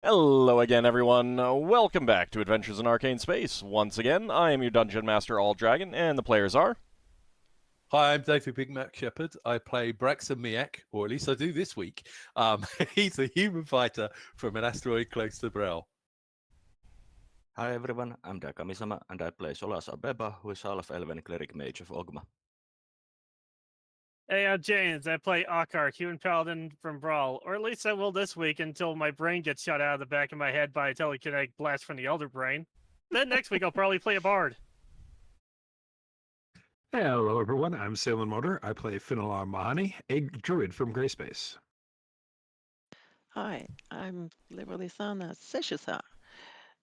Hello again, everyone. Welcome back to Adventures in Arcane Space. Once again, I am your Dungeon Master, AuldDragon, and the players are... Hi, I'm David Big Mac Shepherd. I play Braxon Miacc, or at least I do this week. He's a human fighter from an asteroid close to Brel. Hi everyone, I'm Dakamisama and I play Solas Ebha, who is Half-Elven Cleric Mage of Ogma. Hey, I'm James. I play Ockar, human paladin from Brawl, or at least I will this week until my brain gets shot out of the back of my head by a telekinetic blast from the Elder Brain. Then next week I'll probably play a bard. Hello everyone, I'm Salem Motor. I play Finnel'ar Mohani, a druid from Grayspace. Hi, I'm Levalithana Seshithar,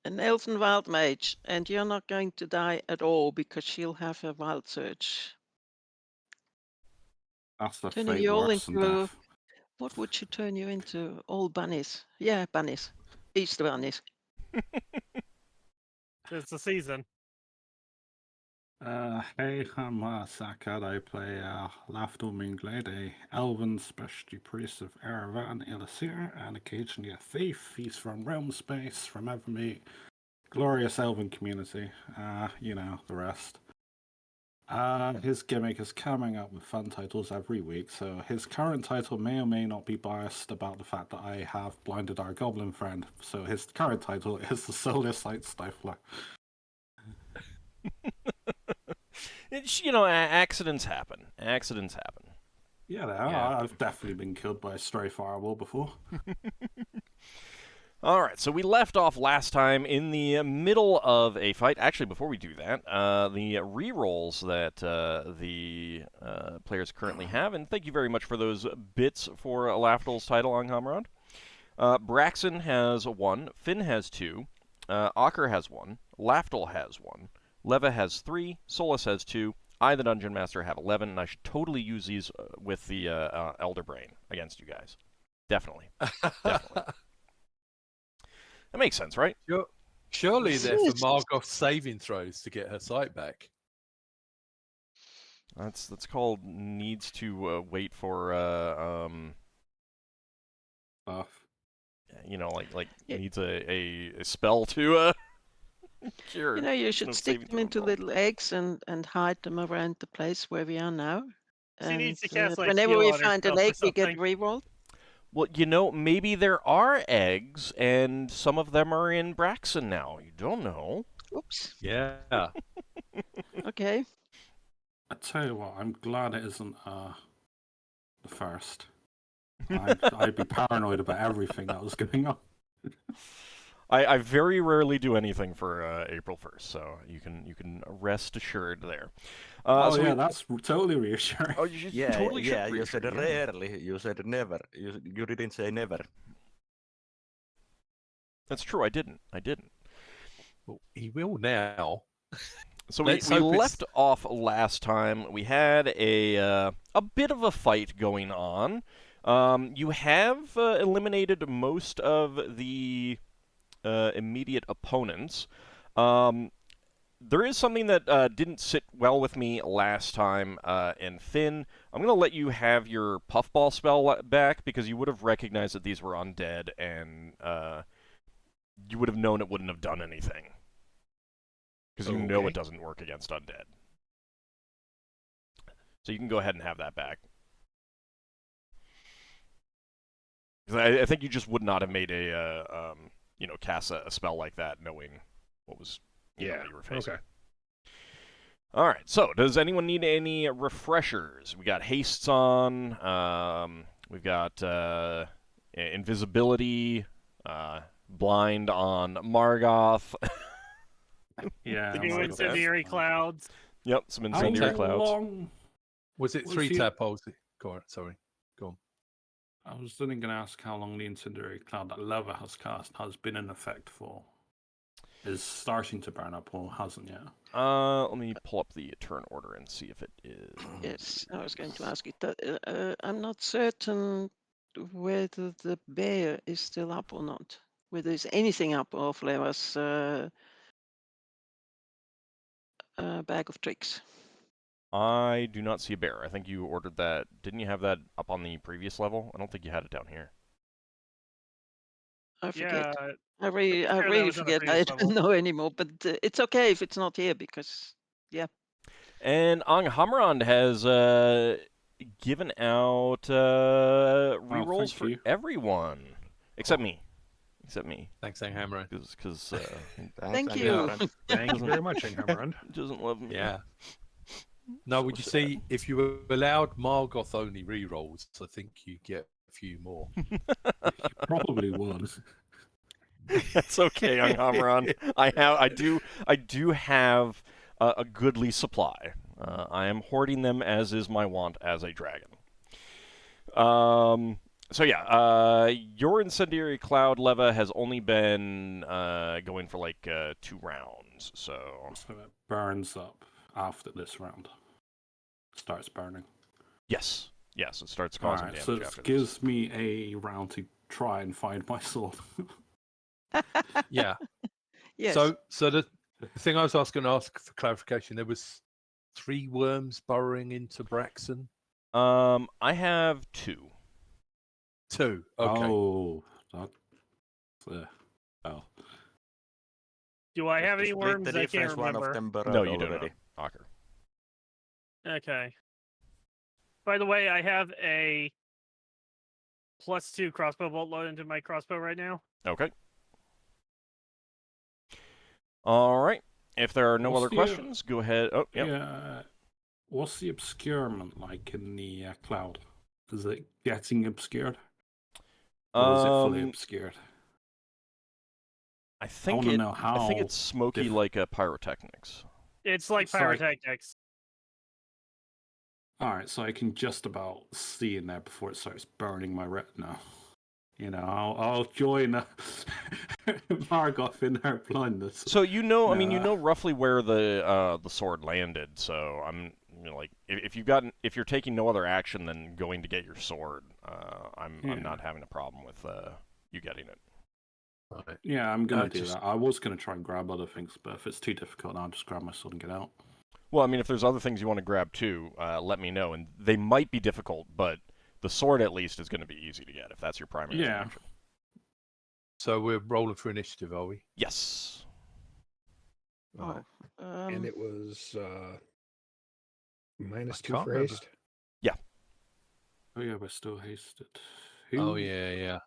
an elven wild mage, and you're not going to die at all because she'll have a wild surge. That's the Turning fate you all worse than into death. what would she turn you into? All bunnies. Yeah, bunnies. Easter bunnies. It's the season. Hey, I'm Sakad. I play Lafdul Moonglade, a elven specialty priest of Ebha and Illithid, and occasionally a thief. He's from Realm Space, from Evermeet, glorious elven community. You know, the rest. His gimmick is coming up with fun titles every week, so his current title may or may not be biased about the fact that I have blinded our goblin friend. So his current title is the Solas Sight Stifler. Accidents happen. Accidents happen. Yeah, Yeah. I've definitely been killed by a stray fireball before. Alright, so we left off last time in the middle of a fight. Actually, before we do that, the rerolls that the players currently have, and thank you very much for those bits for Lafdul's title, Anghammarand. Braxon has 1, Finn has 2, Ockar has 1, Lafdul has 1, Leva has 3, Solas has 2, I, the Dungeon Master, have 11, and I should totally use these with the Elder Brain against you guys. Definitely. Definitely. That makes sense, right? Surely they're for Margoth's saving throws to get her sight back. That's called needs to wait for Yeah. needs a spell to cure. You know, you should No stick saving them into throw. little eggs and hide them around the place where we are now. She And needs to cast like whenever heal we on find an herself or egg, we get something. rerolled. Well, maybe there are eggs, and some of them are in Braxon now. You don't know. Oops. Yeah. Okay. I tell you what, I'm glad it isn't the first. I'd be paranoid about everything that was going on. I very rarely do anything for April 1st, so you can rest assured there. That's totally reassuring. Oh, you Yeah, totally should you said reassure, yeah. rarely, you said never, you didn't say never. That's true. I didn't. Well, he will now. So we Let's hope it's- left off last time. We had a bit of a fight going on. You have eliminated most of the immediate opponents. There is something that didn't sit well with me last time, and Finn, I'm going to let you have your puffball spell back, because you would have recognized that these were undead, and you would have known it wouldn't have done anything. Because you know it doesn't work against undead. So you can go ahead and have that back. Because I think you just would not have made cast a spell like that knowing what was you were facing. Okay. All right. So does anyone need any refreshers? We got hastes on. We've got invisibility, blind on Margoth. Yeah. The new incendiary clouds. Yep, some incendiary clouds. Long... Was it Was 3 he- tadpoles? Go on, sorry. Go on. I was only going to ask how long the incendiary cloud that Leva has cast has been in effect for. Is starting to burn up or hasn't yet? Let me pull up the turn order and see if it is. Yes, I was going to ask you. I'm not certain whether the bear is still up or not. Whether there's anything up of Leva's bag of tricks. I do not see a bear. I think you ordered that. Didn't you have that up on the previous level? I don't think you had it down here. I forget. Yeah, I really sure that was on a forget. I previous don't level. know anymore. But it's okay if it's not here because And Anghammarand has given out rerolls thank for you. everyone except Oh. me. Except me, Thanks, Anghammarand. because thank you. Anghammarand. Thank you Doesn't- very much, Anghammarand. doesn't love me. Yeah. No, would you sad. see if you were allowed Margoth only rerolls? I think you get a few more. You probably would. That's okay, Anghammarand. I do have a goodly supply. I am hoarding them, as is my wont as a dragon. So yeah, your incendiary cloud, Leva, has only been going for like 2 rounds. So So it burns up after this round. Starts burning. yes, it starts causing Alright, damage so it after this. gives me a round to try and find my sword. Yeah. Yes. So the thing I was asking to ask for clarification, there was 3 worms burrowing into Braxon. I have 2. 2. Okay. Oh, that's well. Do I Just have to any split worms? the I can't difference, one of remember. them burrowed No, you do already. not, Ockar. Okay. By the way, I have a +2 crossbow bolt loaded into my crossbow right now. Okay. All right. If there are no What's other the, questions, go ahead. Oh, yep. Yeah. What's the obscurement like in the cloud? Is it getting obscured? Or is it fully obscured? I think wanna it. know I think how it's smoky like pyrotechnics. It's like It's like- pyrotechnics. Alright, so I can just about see in there before it starts burning my retina. You know, I'll join Margoth in her blindness. So you know, I mean, you No. know roughly where the sword landed. So I'm like, if you're taking no other action than going to get your sword, I'm not having a problem with you getting it. Right. Yeah, I'm gonna do just- that. I was gonna try and grab other things, but if it's too difficult, I'll just grab my sword and get out. Well, I mean, if there's other things you want to grab too, let me know. And they might be difficult, but the sword at least is going to be easy to get if that's your primary Yeah. action. So we're rolling for initiative, are we? Yes. Oh, And it was -2 can't for remember. haste. Oh yeah, we're still hasted. Oh yeah.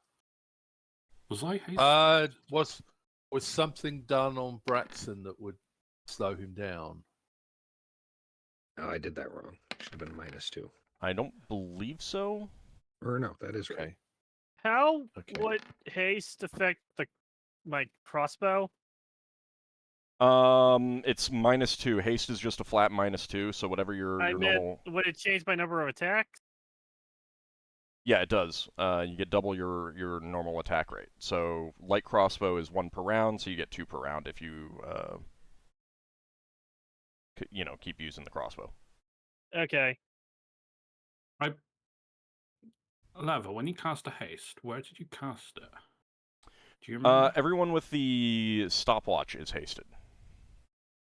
Was I hasted? Was something done on Braxon that would slow him down? Oh, I did that wrong. Should have been -2. I don't believe so. Or no, that is right. Okay. How Okay. would haste affect my crossbow? It's -2. Haste is just a flat -2. So whatever your I meant, normal. would it change my number of attacks? Yeah, it does. You get double your normal attack rate. So light crossbow is 1 per round, so you get 2 per round if you keep using the crossbow. Okay. Leva, when you cast a haste, where did you cast it? Do you remember? Everyone with the stopwatch is hasted.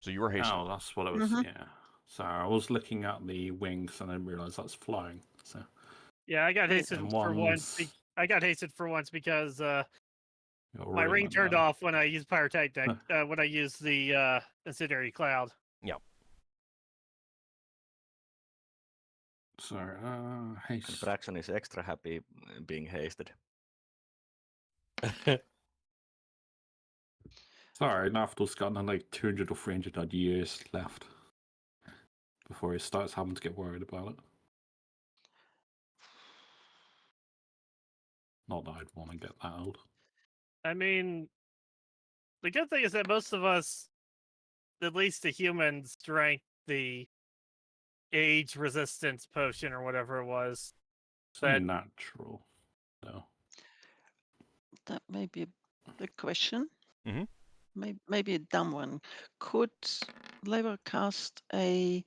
So you were hasted. Oh, that's what it was. Mhm. Yeah. So I was looking at the wings and I didn't realize that's flying. So Yeah, I got Wait, hasted and for once. one's- I got hasted for once because you're my really ring not turned bad. off when I used pyrotechnic. When I used the incendiary cloud. Sorry, And haste. Braxon is extra happy being hasted. Sorry, Lafdul's got like 200 or 300 odd years left before he starts having to get worried about it. Not that I'd want to get that old. I mean, the good thing is that most of us, at least the humans, drank the age resistance potion or whatever it was. It's That- natural, though. that may be the question. Mhm. Maybe a dumb one. Could Lever cast a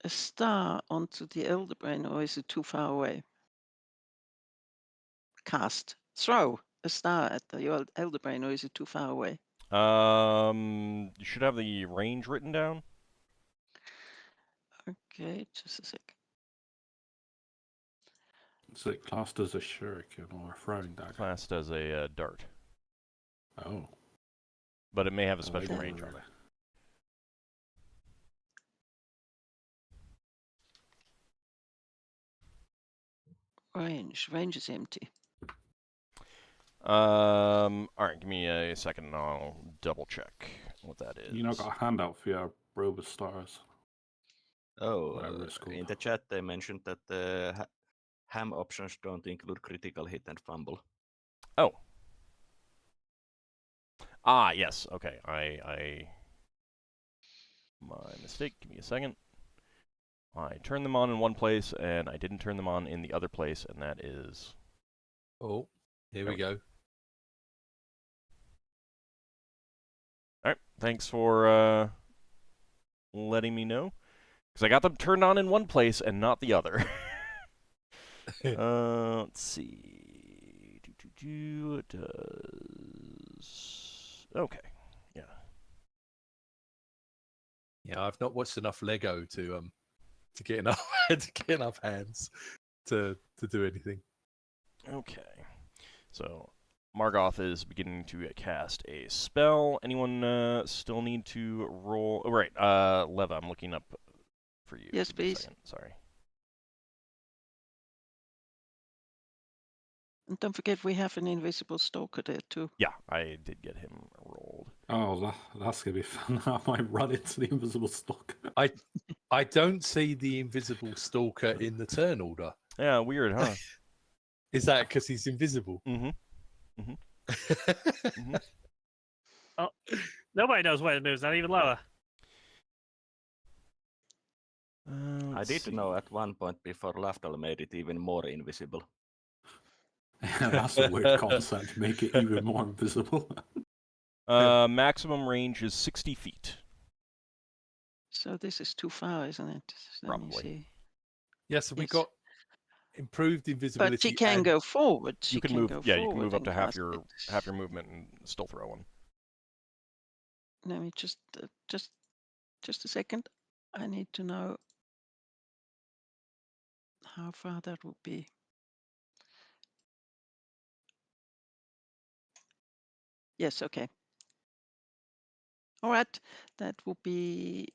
star onto the Elder Brain, or is it too far away? Throw a star at the Elder Brain, or is it too far away? You should have the range written down. Okay, just a sec. Is it classed as a shuriken or a throwing dagger? Classed as a dart, Oh. but it may have a I special didn't range on really- it. Range is empty. All right, give me a second and I'll double check what that is. You know, got a handout for your Robe of Stars. Oh, Whatever it's in called. the chat they mentioned that the ham options don't include critical hit and fumble. Oh. Ah, yes. Okay. My mistake. Give me a second. I turned them on in one place, and I didn't turn them on in the other place, and that is... Oh, here we go. All right. Thanks for letting me know. Because I got them turned on in one place and not the other. Let's see. It does... Okay. Yeah. Yeah, I've not watched enough Lego to get enough to get enough hands to do anything. Okay. So, Margoth is beginning to cast a spell. Anyone still need to roll? Oh, right. Leva, I'm looking up for you. Yes, Give me a please. second. Sorry. And don't forget we have an invisible stalker there too. Yeah, I did get him rolled. Oh, that's gonna be fun. I might run into the invisible stalker. I don't see the invisible stalker in the turn order. Yeah, weird, huh? Is that because he's invisible? Mm-hmm. Nobody knows when it moves, not even Loa. I did know at one point before Lafdul made it even more invisible. That's a weird concept. Make it even more invisible. Maximum range is 60 feet. So this is too far, isn't it? Let me Probably. see. Yes, we Yes. got improved invisibility. But she can and- go forward. She You can can move. go Yeah, forward you can move up and to half cast your it. movement and still throw one. Let me just a second. I need to know how far that would be. Yes, okay. All right, that would be.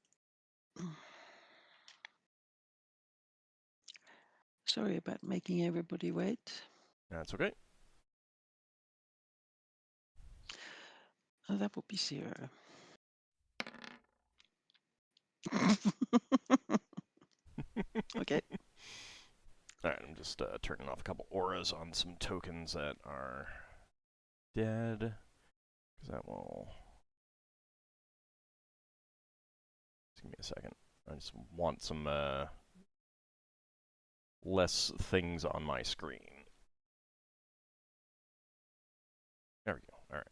Sorry about making everybody wait. That's okay. That would be 0. Okay. All right, I'm just turning off a couple auras on some tokens that are dead. Because that will... Just give me a second. I just want some less things on my screen. There we go. All right.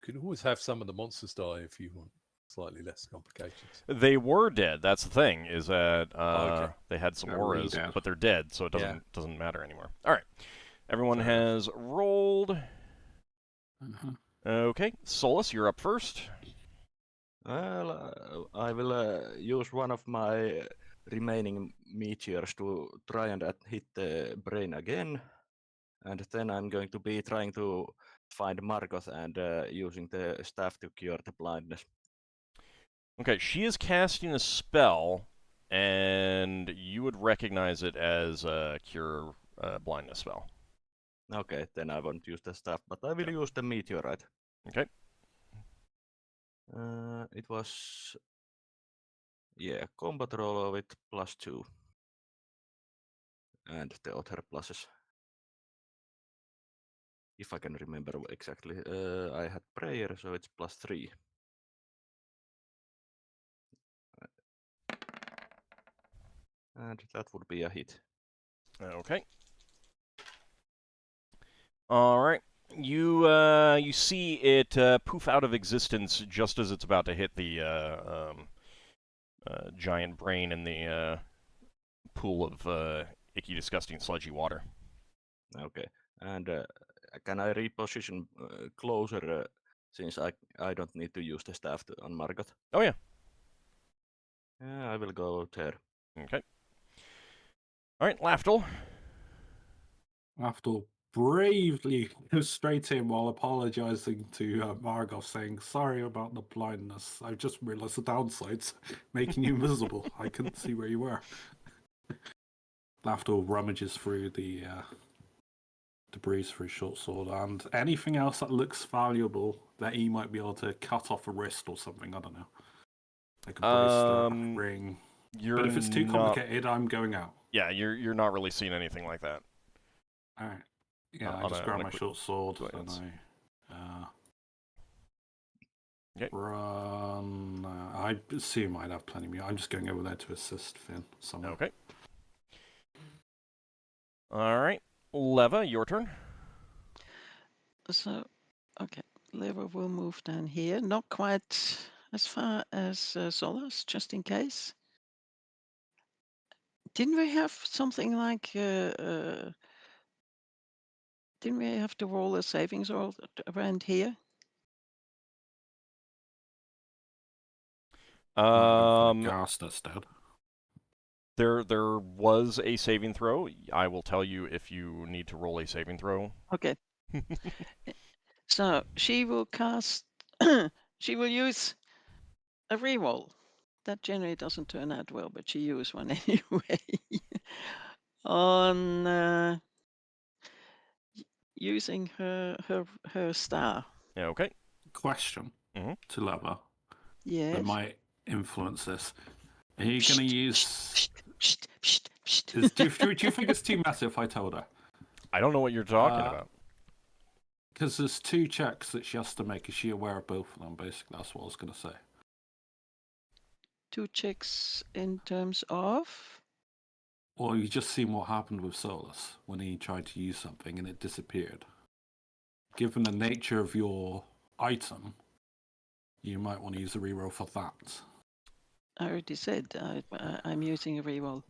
You can always have some of the monsters die if you want slightly less complications. They were dead. That's the thing, is that okay. they had some They're auras, re-dead. but they're dead, so it doesn't matter anymore. All right. Everyone Fair enough. has rolled. Okay. Solas, you're up first. Well, I will use one of my remaining meteors to try and hit the brain again. And then I'm going to be trying to find Margoth and using the staff to cure the blindness. Okay, she is casting a spell, and you would recognize it as a cure blindness spell. Okay, then I won't use the staff, but I will use the meteorite. Okay. It was... Yeah, combat roll with +2. And the other pluses. If I can remember exactly. I had prayer, so it's +3. And that would be a hit. Okay. All right. You see it poof out of existence just as it's about to hit the giant brain in the pool of icky, disgusting, sludgy water. Okay. And can I reposition closer since I don't need to use the staff on Margoth? Oh, yeah. Yeah, I will go there. Okay. All right, Lafdul. After bravely goes straight in while apologizing to Margot, saying, "Sorry about the blindness. I just realized the downsides, making you invisible. I couldn't see where you were." Lafdul rummages through the debris for his short sword and anything else that looks valuable that he might be able to cut off a wrist or something. I don't know, like a bracelet, ring. But if it's too complicated, I'm going out. Yeah, you're not really seeing anything like that. All right. Yeah, I just grab my short sword and I run. I assume I'd have plenty of me. I'm just going over there to assist Finn somewhere. Okay. All right, Leva, your turn. So, okay, Leva will move down here. Not quite as far as Solas, just in case. Didn't we have something like? Didn't we have to roll a savings roll around here? Gas instead. There was a saving throw. I will tell you if you need to roll a saving throw. Okay. So she will cast. She will use a reroll. That generally doesn't turn out well, but she used one anyway. On using her star. Yeah, okay. Question to Leva. Yes. That might influence this. Are you going to use? Do you think it's too messy if I told her? I don't know what you're talking about. Because there's 2 checks that she has to make. Is she aware of both of them? Basically, that's what I was going to say. 2 checks in terms of? Well, you just seen what happened with Solas when he tried to use something and it disappeared. Given the nature of your item, you might want to use a reroll for that. I already said I'm using a reroll.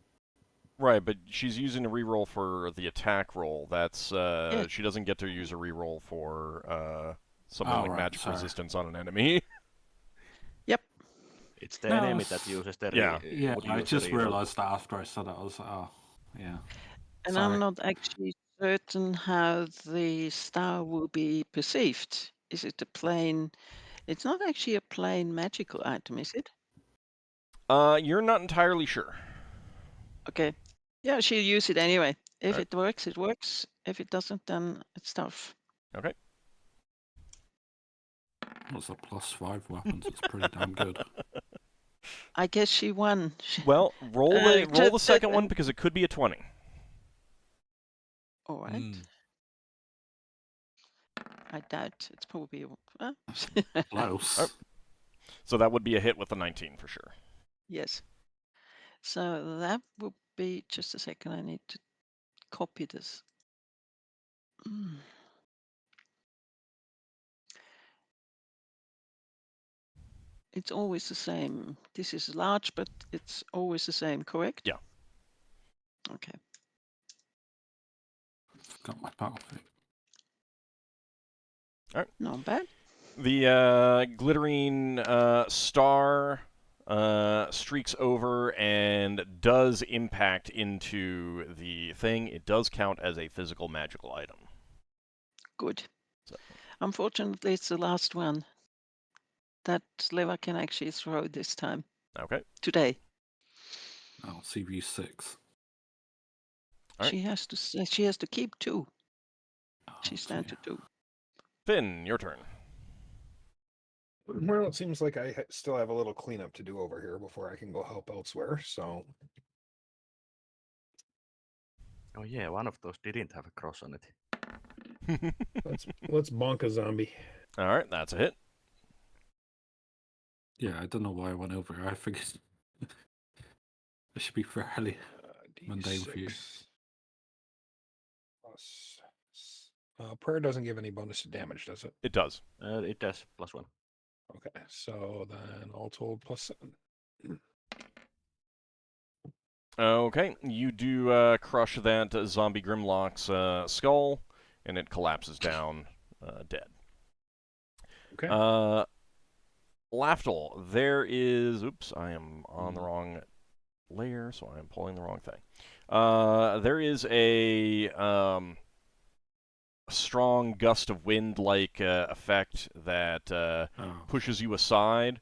Right, but she's using a reroll for the attack roll. That's she doesn't get to use a reroll for something like magic resistance on an enemy. Yep. It's the enemy that uses the Yeah, I just realized that after I said it. I was like, oh, yeah. And I'm not actually certain how the star will be perceived. Is it a plain? It's not actually a plain magical item, is it? You're not entirely sure. Okay. Yeah, she'll use it anyway. If it works, it works. If it doesn't, then it's tough. Okay. What's a +5 weapons? It's pretty damn good. I guess she won. Well, roll the second one because it could be a 20. All right. I doubt it's probably Close. Oh. So that would be a hit with the 19 for sure. Yes. So that would be just a second. I need to copy this. It's always the same. This is large, but it's always the same, correct? Yeah. Okay. Got my battlefield. All right. Not bad. The glittering star streaks over and does impact into the thing. It does count as a physical magical item. Good. So. Unfortunately, it's the last one that Leva can actually throw this time. Okay. Today. Oh, CV6. Right. She has to keep 2. She's down to 2. Finn, your turn. Well, it seems like I still have a little cleanup to do over here before I can go help elsewhere, so... Oh yeah, one of those didn't have a cross on it. let's bonk a zombie. All right, that's a hit. Yeah, I don't know why I went over. I figured it should be fairly mundane for you. Plus, prayer doesn't give any bonus to damage, does it? It does. It does +1. Okay, so then all told +7. Okay, you do crush that zombie Grimlock's skull, and it collapses down dead. Okay. Lafdul, there is... Oops, I am on the wrong layer, so I'm pulling the wrong thing. There is a strong gust of wind-like effect that pushes you aside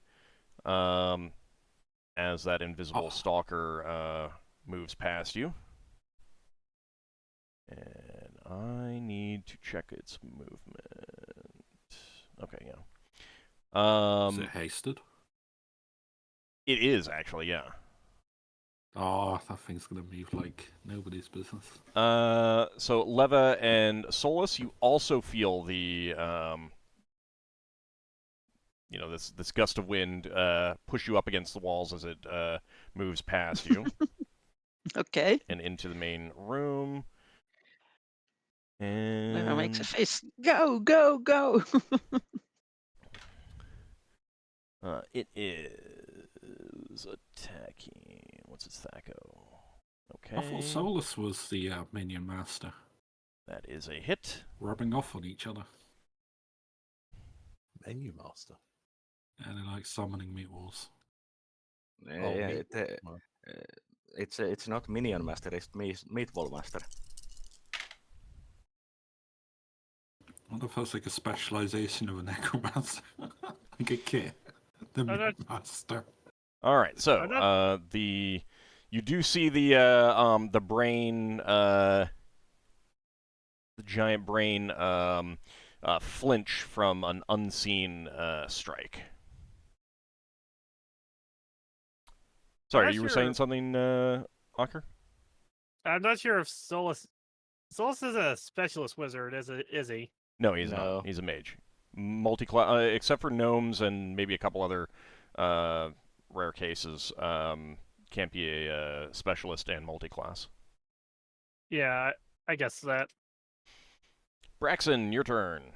as that invisible stalker moves past you. And I need to check its movement. Okay, yeah. Is it hasted? It is, actually, yeah. Oh, that thing's gonna move like nobody's business. So Leva and Solas, you also feel the this gust of wind push you up against the walls as it moves past you Okay. and into the main room. Leva makes a And fist. Go, go, go. it is attacking. What's its Thaco? Okay. I thought Solas was the minion master, That is a hit. rubbing off on each other, Menu master. and they're like summoning meatballs. Yeah, it's not minion master, it's meatball master. I wonder if that's like a specialization of a necromancer, like a kit, the meat master. All right, so you do see the brain, the giant brain, flinch from an unseen strike. Sorry, you were saying something, Ockar? I'm not sure if Solas is a specialist wizard, is he? No, he's No. not. He's a mage. Multi-class, except for gnomes and maybe a couple other rare cases, can't be a specialist and multi-class. Yeah, I guess that. Braxon, your turn.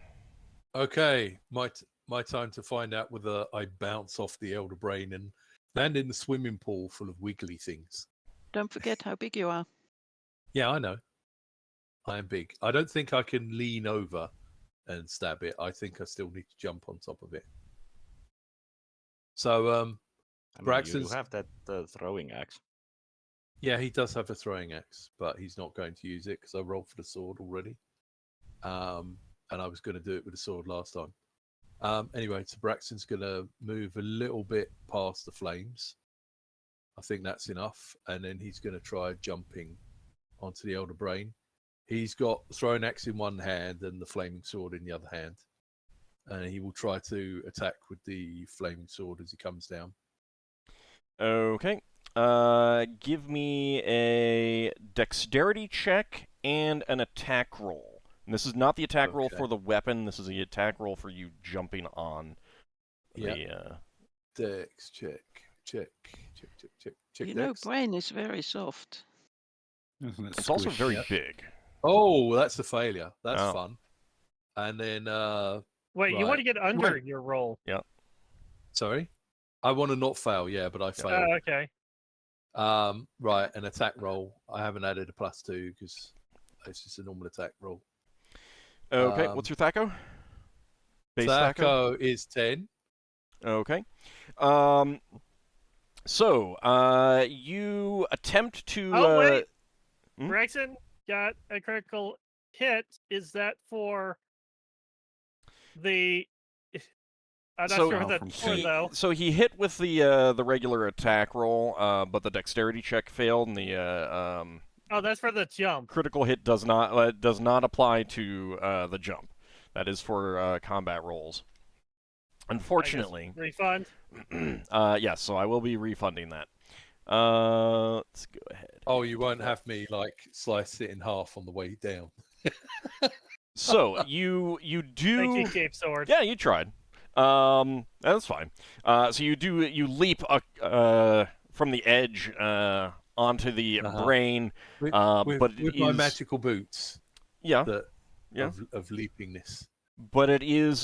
Okay, my time to find out whether I bounce off the Elder Brain and land in the swimming pool full of wiggly things. Don't forget how big you are. Yeah, I know. I am big. I don't think I can lean over and stab it. I think I still need to jump on top of it. So, I mean, you Braxton's... have that throwing axe. Yeah, he does have a throwing axe, but he's not going to use it because I rolled for the sword already. And I was going to do it with the sword last time. Anyway, so Braxton's going to move a little bit past the flames. I think that's enough. And then he's going to try jumping onto the Elder Brain. He's got the throwing axe in one hand and the flaming sword in the other hand. And he will try to attack with the flaming sword as he comes down. Okay. Give me a dexterity check and an attack roll. And this is not the attack roll for the weapon. This is the attack roll for you jumping on the... Dex, check. You know, brain is very soft. Isn't it It's also squishy? very big. Oh, that's a failure. That's Oh. fun. And then... Wait, you want right. to get under your roll? Sorry? I want to not fail, yeah, but I failed. Oh, okay. Right, an attack roll. I haven't added a +2 because it's just a normal attack roll. Okay, what's your Thaco? Base Thaco? Thaco is 10. Okay. So, you attempt to... Oh, wait! Hmm? Braxton got a critical hit. Is that for the... I'm not sure what that's for, though. So he hit with the regular attack roll, but the dexterity check failed, and the Oh, that's for the jump. critical hit does not apply to the jump. That is for combat rolls. Unfortunately, Refund? yes, so I will be refunding that. Let's go ahead. Oh, you won't have me like slice it in half on the way down. So you do. Thank you, Cape Sword. Yeah, you tried. That's fine. So you leap from the edge onto the brain, With but my magical boots. Yeah. Of leapingness. But it is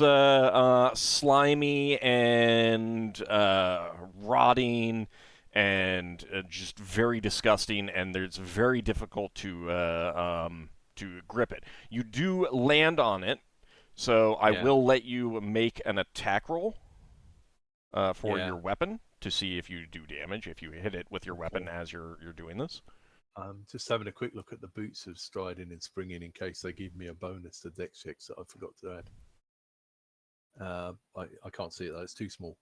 slimy and rotting and just very disgusting, and it's very difficult to grip it. You do land on it, so I will let you make an attack roll for your weapon to see if you do damage if you hit it with your weapon as you're doing this. Just having a quick look at the boots of striding and springing in case they give me a bonus to dex checks that I forgot to add. I can't see it though; it's too small.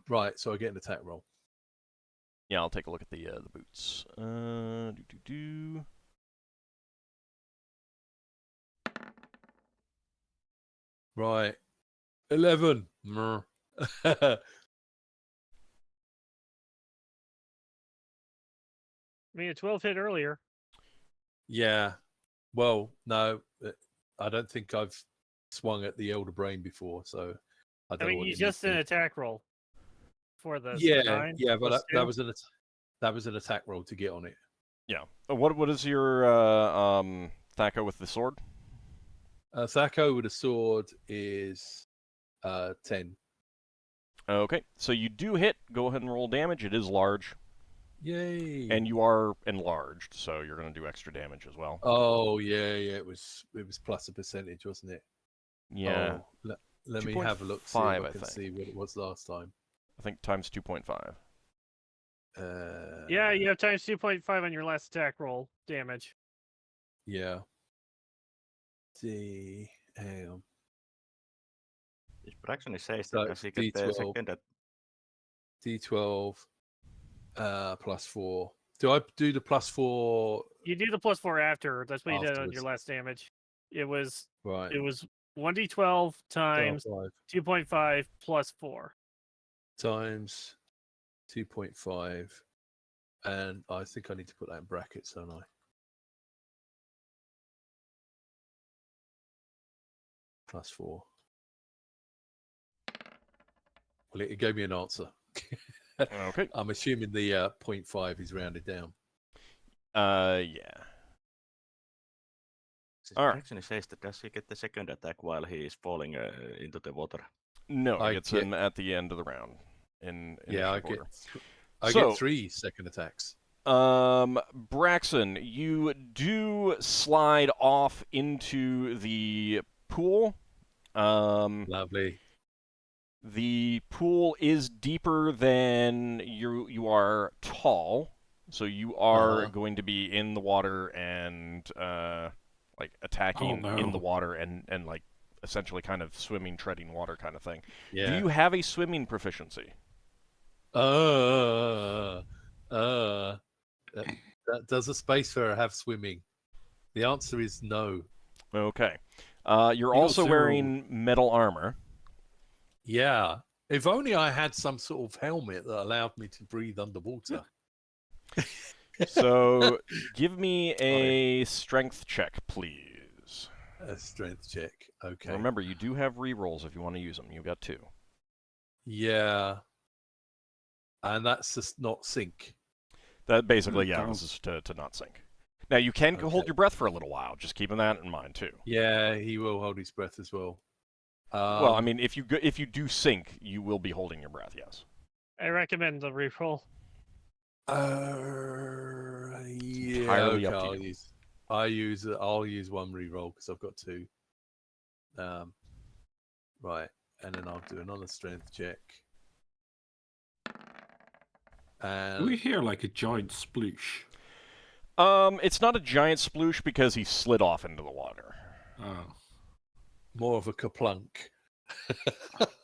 Right, so I get an attack roll. Yeah, I'll take a look at the boots. Right, 11. I mean, a 12 hit earlier. Yeah. Well, no, I don't think I've swung at the Elder Brain before, so I I don't know mean, what you it just means. an attack roll for this. Yeah, 9 yeah, but plus that 2? was an attack roll to get on it. Yeah. What is your Thaco with the sword? Thaco with a sword is 10. Okay, so you do hit. Go ahead and roll damage. It is large. Yay! And you are enlarged, so you're going to do extra damage as well. Oh yeah, it was plus a percentage, wasn't it? Yeah. Oh, let me have a look. See if 2.5, I I can think. see what it was last time. I think times 2.5. Yeah, you have times 2.5 on your last attack roll damage. Yeah. See, hang on. Braxon says So that as he get the D12. second at D12 plus 4. Do I do the plus 4? You do the plus 4 after. That's what you did on Afterwards. your last damage. It was Right. 1d12 times 5 2.5 plus 4. times 2.5, and I think I need to put that in brackets, don't I? Plus 4. Well, it gave me an answer. Okay. I'm assuming the 0.5 is rounded down. Yeah. All right. Braxon says that does he get the second attack while he is falling into the water? No, I it gets get- him at the end of the round. In Yeah, I initiative order. get 3 second attacks. Braxon, you do slide off into the pool. Lovely. The pool is deeper than you are tall, so you are going to be in the water and like attacking Oh, in the no. water and like essentially kind of swimming, treading water kind of thing. Yeah. Do you have a swimming proficiency? Does a spacefarer have swimming? The answer is no. Okay. You're got also 0. wearing metal armor. Yeah. If only I had some sort of helmet that allowed me to breathe underwater. So give me a strength check, please. A strength check. Okay. Remember, you do have rerolls if you want to use them. You've got 2. Yeah. And that's just not sync. That basically, yeah, Don't. this is to not sink. Now, you can hold Okay. your breath for a little while. Just keeping that in mind, too. Yeah, he will hold his breath as well. Well, I mean, if you do sink, you will be holding your breath, yes. I recommend the reroll. Yeah. entirely Okay, up to you. I'll use one reroll because I've got 2. Right, and then I'll do another strength check. Do we hear like a giant sploosh? It's not a giant sploosh because he slid off into the water. Oh. More of a kaplunk.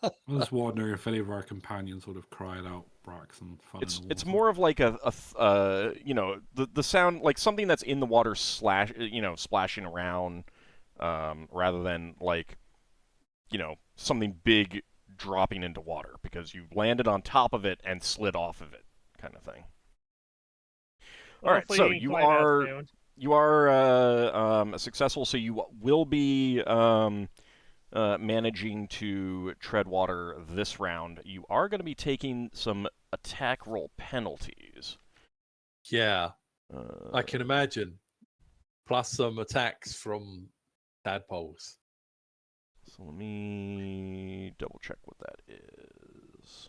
I was wondering if any of our companions would have cried out Braxon. It's more of like the sound like something that's in the water splashing around, rather than like, something big dropping into water because you landed on top of it and slid off of it, kind of thing. All right, so you are successful. So you will be managing to tread water this round. You are going to be taking some attack roll penalties. Yeah, I can imagine. Plus some attacks from tadpoles. So let me double check what that is.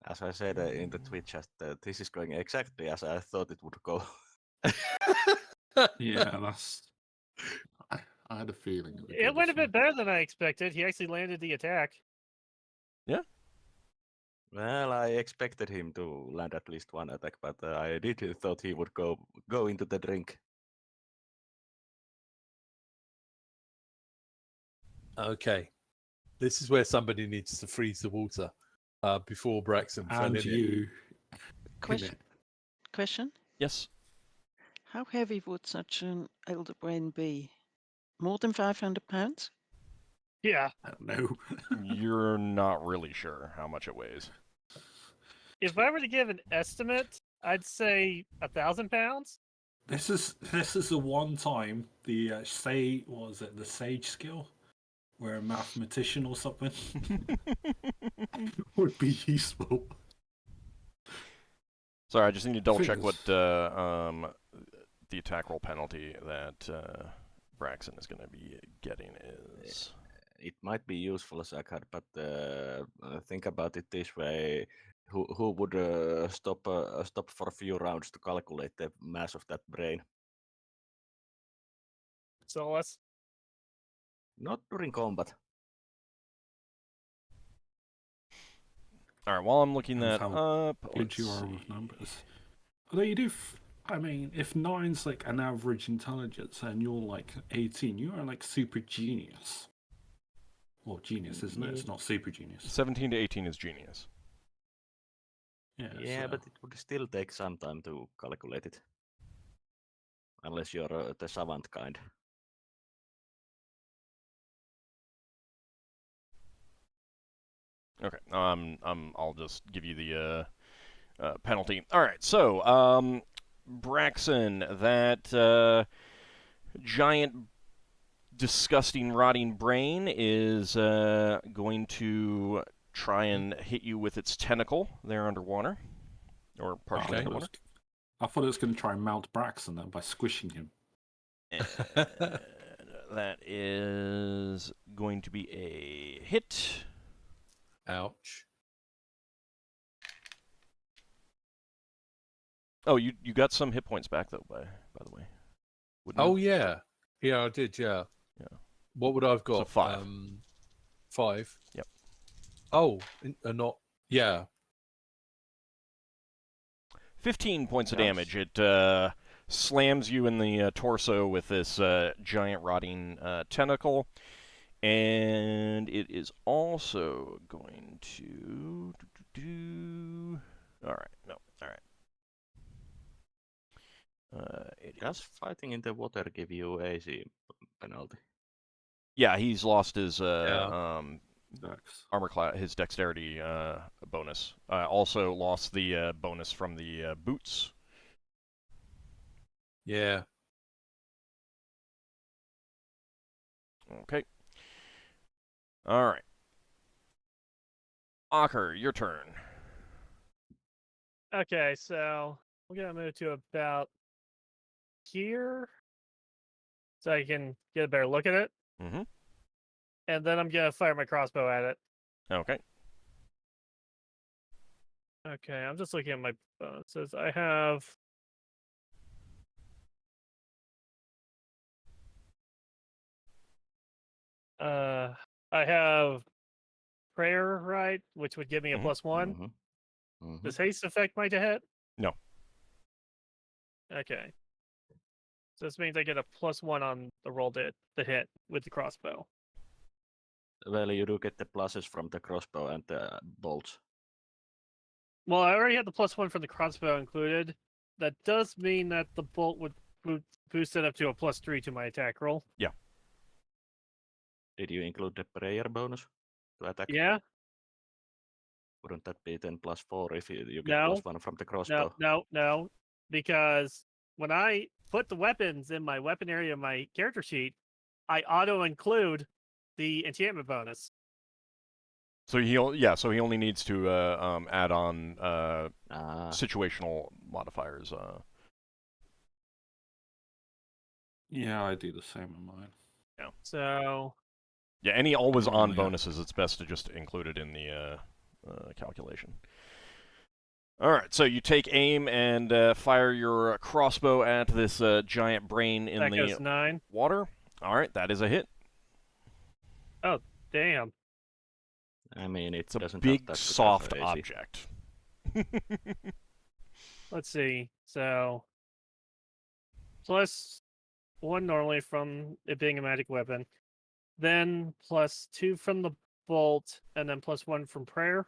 As I said in the Twitch chat, this is going exactly as I thought it would go. Yeah, that's. I had a feeling. It went a bit better than I expected. He actually landed the attack. Yeah. Well, I expected him to land at least one attack, but I did thought he would go into the drink. Okay. This is where somebody needs to freeze the water before Braxon fell And in it. you. Question. Question. Yes. How heavy would such an elder brain be? More than 500 pounds? Yeah. I don't know. You're not really sure how much it weighs. If I were to give an estimate, I'd say 1,000 pounds. This is the one time the the sage skill, where a mathematician or something would be useful. Sorry, I just need to double check Fingers. what the attack roll penalty that Braxon is going to be getting is. It might be useful, Sakar, but think about it this way: who would stop for a few rounds to calculate the mass of that brain? Solas. Not during combat. All right, while I'm looking That's that how up, good let's you are with see. numbers. Although you do, I mean, if 9's like an average intelligence and you're like 18, you are like super genius. Well, genius, isn't it? It's not super genius. 17 to 18 is genius. Yeah, so- but it would still take some time to calculate it. Unless you're the savant kind. Okay, I'll just give you the penalty. All right, so Braxon, that giant, disgusting, rotting brain is going to try and hit you with its tentacle there underwater, or partially Okay. underwater. I thought it was going to try and mount Braxon then by squishing him. And that is going to be a hit. Ouch. Oh, you got some hit points back though, by the way. Wouldn't Oh you? yeah, yeah, I did. Yeah. Yeah. What would I've got? 5. 5. Yep. Oh, not. Yeah. 15 points of Yes. damage. It slams you in the torso with this giant rotting tentacle. And it is also going to All right, no, all right. Does fighting in the water give you AC penalty? Yeah, he's lost his Dex. armor class, his dexterity bonus. Also lost the bonus from the boots. Yeah. Okay. All right. Ockar, your turn. Okay, so we're gonna move to about here, so I can get a better look at it, Mm-hmm. and then I'm gonna fire my crossbow at it. Okay. Okay, I'm just looking at my bonuses. I have I have prayer, right, which would give me a Mhm. +1. Mhm. Does haste affect my hit? No. Okay. So this means I get a +1 on the roll the hit with the crossbow. Well, you do get the pluses from the crossbow and the bolts. Well, I already had the +1 from the crossbow included. That does mean that the bolt would boost it up to a +3 to my attack roll. Did you include the prayer bonus to attack? Yeah? Wouldn't that be then +4 if you get No. +1 from the crossbow? No. Because when I put the weapons in my weapon area of my character sheet, I auto-include the enchantment bonus. So he only needs to add on Ah, situational modifiers. Yeah, I do the same in mine. So Yeah, any always on Yeah. bonuses, it's best to just include it in the calculation. All right, so you take aim and fire your crossbow at this giant brain in that the goes 9. water. All right, that is a hit. Damn. I mean, it It's a doesn't have big, that good soft of AC. object. Let's see. So +1 normally from it being a magic weapon, then +2 from the bolt, and then +1 from prayer.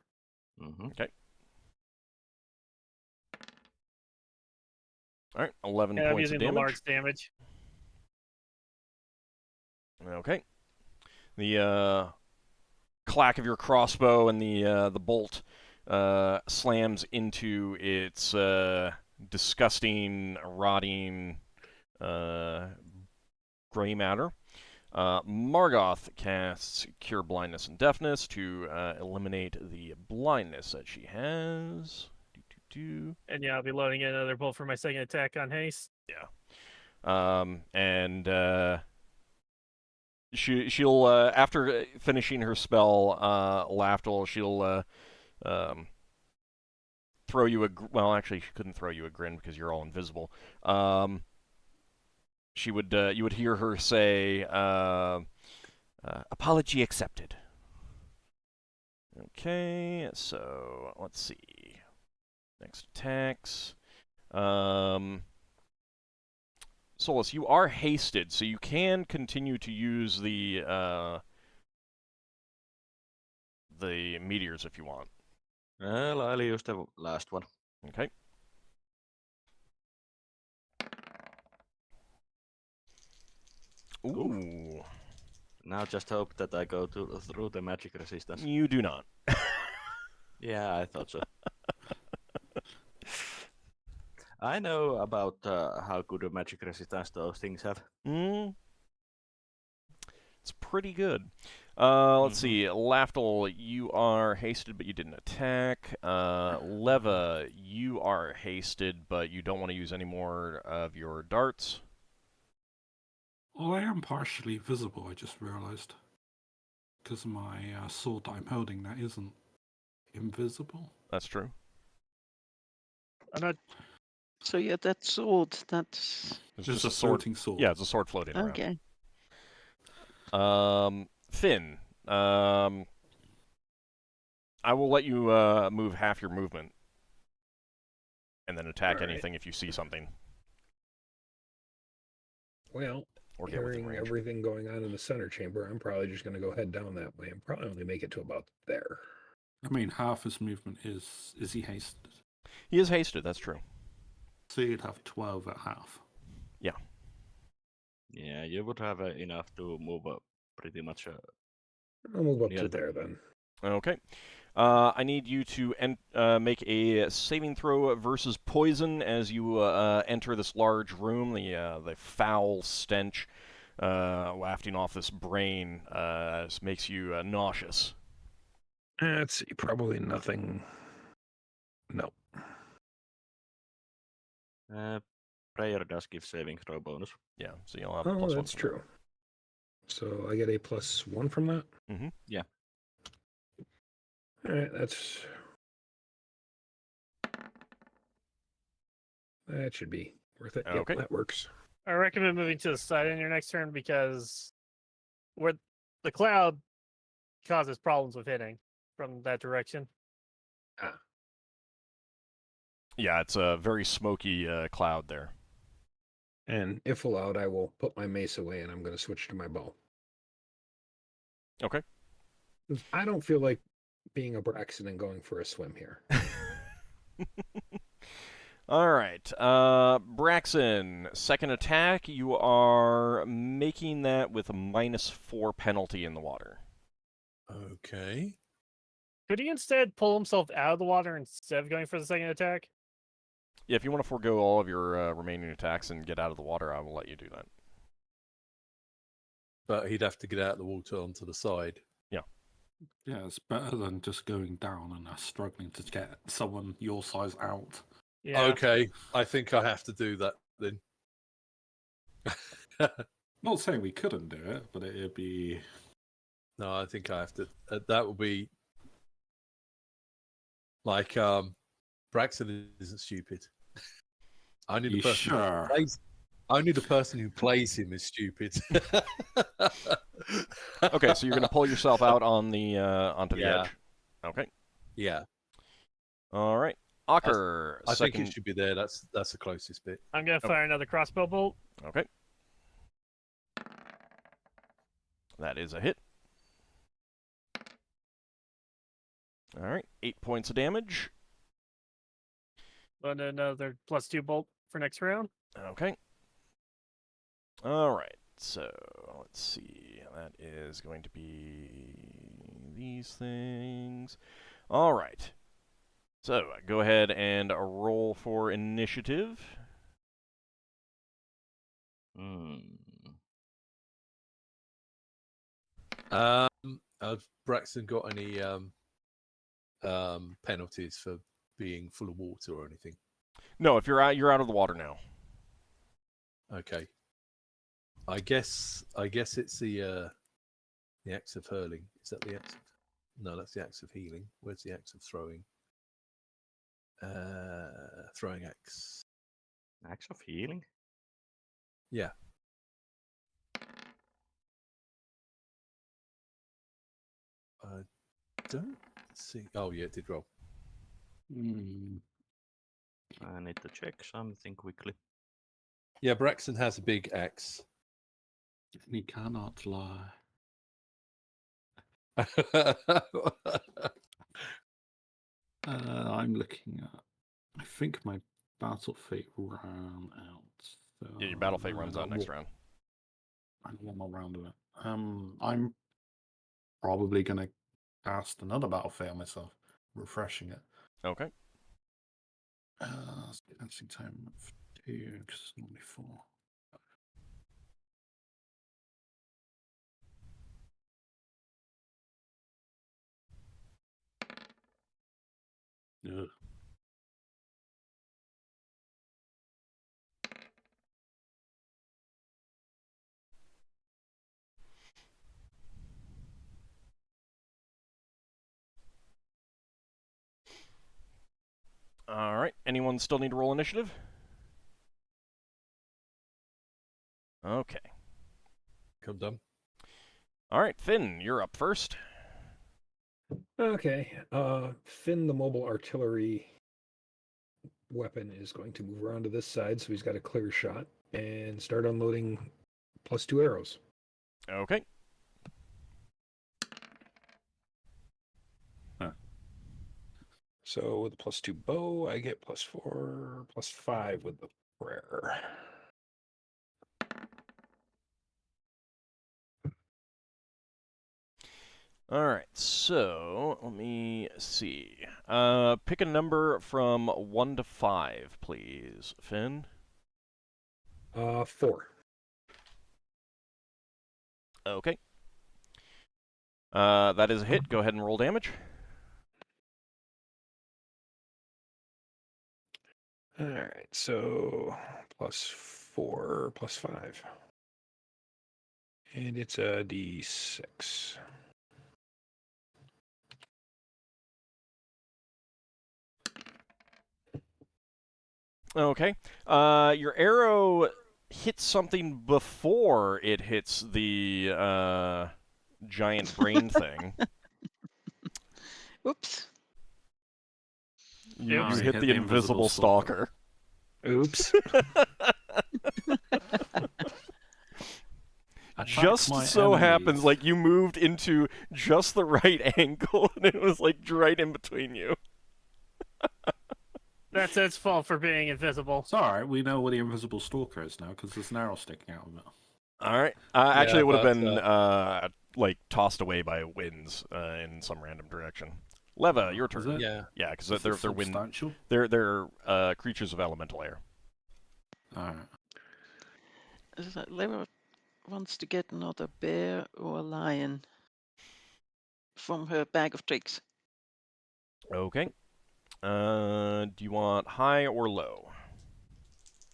Mm-hmm. All right, 11 And I'm points of using the damage. large damage. Okay. The clack of your crossbow and the bolt slams into its disgusting, rotting gray matter. Margoth casts Cure Blindness and Deafness to eliminate the blindness that she has. And yeah, I'll be loading in another bolt for my second attack on haste. And she'll after finishing her spell, Lafdul, she'll throw you a well. Actually, she couldn't throw you a grin because you're all invisible. She would you would hear her say, "Apology accepted." Okay, so let's see. Next attacks. Solas, you are hasted, so you can continue to use the meteors if you want. Well, I'll use the last one. Okay. Ooh. Now just hope that I go through the magic resistance. You do not. Yeah, I thought so. I know about how good a magic resistance those things have. It's pretty good. Let's see. Lafdul, you are hasted, but you didn't attack. Leva, you are hasted, but you don't want to use any more of your darts. Well, I am partially visible, I just realized. Because my sword that I'm holding, that isn't invisible. That's true. I'm not. So yeah, that sword, that's It's Just just a a sword. floating sword. Yeah, it's a sword floating okay. around. Finn, I will let you move half your movement, and then attack Alright. anything if you see something Well, or get within hearing range. everything going on in the center chamber, I'm probably just going to go head down that way and probably only make it to about there. I mean, half his movement is he hasted? He is hasted. That's true. So you'd have 12 at half. Yeah, you would have enough to move up pretty much. I'll move up Yeah, to there then. Okay. I need you to make a saving throw versus poison as you enter this large room. The foul stench wafting off this brain makes you nauseous. Let's see, probably nothing. No. Prayer does give saving throw bonus. Yeah, so you'll have Oh, +1 that's from true. So I get a +1 from that? Mm-hmm. Yeah. All right, that should be worth it. Okay. Yep, that works. I recommend moving to the side on your next turn because where the cloud causes problems with hitting from that direction. Yeah, it's a very smoky cloud there. And if allowed, I will put my mace away and I'm going to switch to my bow. Okay. 'Cause I don't feel like being a Braxon and going for a swim here. All right. Braxon, second attack. You are making that with a -4 penalty in the water. Okay. Could he instead pull himself out of the water instead of going for the second attack? Yeah, if you want to forego all of your remaining attacks and get out of the water, I will let you do that. But he'd have to get out of the water onto the side. Yeah, it's better than just going down and struggling to get someone your size out. Yeah. Okay, I think I have to do that then. Not saying we couldn't do it, but it'd be... No, I think I have to. That would be like Braxton isn't stupid. I need You a person. sure? Only the person who plays him is stupid. Okay, so you're going to pull yourself out on the onto the Yeah. edge. Okay. Yeah, All right. Ockar, I think second. it should be there. That's the closest bit. I'm gonna fire another crossbow bolt. Okay. That is a hit. All right. 8 points of damage. And another +2 bolt for next round. Okay. All right. So let's see. That is going to be these things. All right. So go ahead and roll for initiative. Has Braxon got any penalties for being full of water or anything? No, if you're out of the water now. Okay. I guess it's the axe of hurling. Is that the axe? No, that's the axe of healing. Where's the axe of throwing? Throwing axe. Axe of healing? Yeah. I don't see. Oh yeah, it did roll. I need to check something quickly. Yeah, Braxton has a big axe. He cannot lie. I'm looking at. I think my battle fate ran out. So Yeah, your battle fate runs out next round. I got one more round of it. I'm probably gonna cast another battle fate on myself, refreshing it. Okay. Dancing time of 2 because it's normally 4. Ugh. All right. Anyone still need to roll initiative? Okay. Come done. All right, Finn, you're up first. Okay. Finn, the mobile artillery weapon, is going to move around to this side, so he's got a clear shot, and start unloading +2 arrows. Okay. So with the +2 bow, I get +4, +5 with the prayer. All right, so let me see. Pick a number from 1 to 5, please, Finn. 4. Okay. That is a hit. Go ahead and roll damage. All right, so +4, +5. And it's a D6. Okay. Your arrow hits something before it hits the giant brain thing. Whoops. You Oops. hit the invisible stalker. Oops. Just so happens, like, you moved into just the right angle, and it was, like, right in between you. That's its fault for being invisible. It's alright, we know where the invisible stalker is now, because there's an arrow sticking out of it. All right. Actually, it would have but, been, like, tossed away by winds in some random direction. Leva, your turn. Is it? Yeah. Yeah, because Is they're it wind. substantial? They're creatures of elemental air. Alright. Is that Lever wants to get another bear or a lion from her bag of tricks. Okay. Do you want high or low?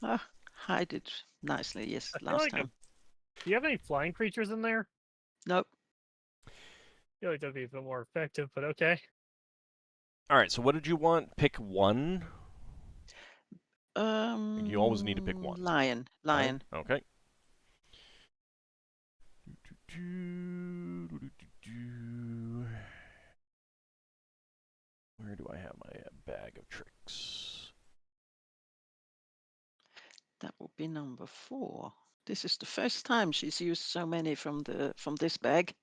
Ah, hide it nicely, yes, I feel last like time. Do you have any flying creatures in there? Nope. I feel like that'd be a bit more effective, but okay. All right. So what did you want? Pick one. You always need to pick one. Lion. Lion. Okay. Where do I have my bag of tricks? That would be number 4. This is the first time she's used so many from this bag.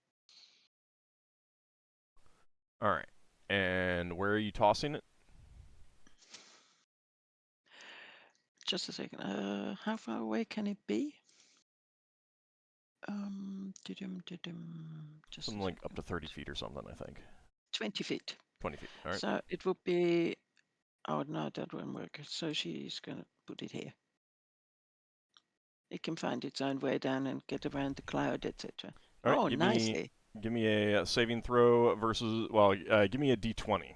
All right. And where are you tossing it? Just a second. How far away can it be? Just Something like up to 30 feet or something, I think. 20 feet. 20 feet. All right. So it would be. Oh no, that won't work. So she's gonna put it here. It can find its own way down and get around the cloud, etc. All right, Oh, nicely. Give me a saving throw versus. Well, give me a d20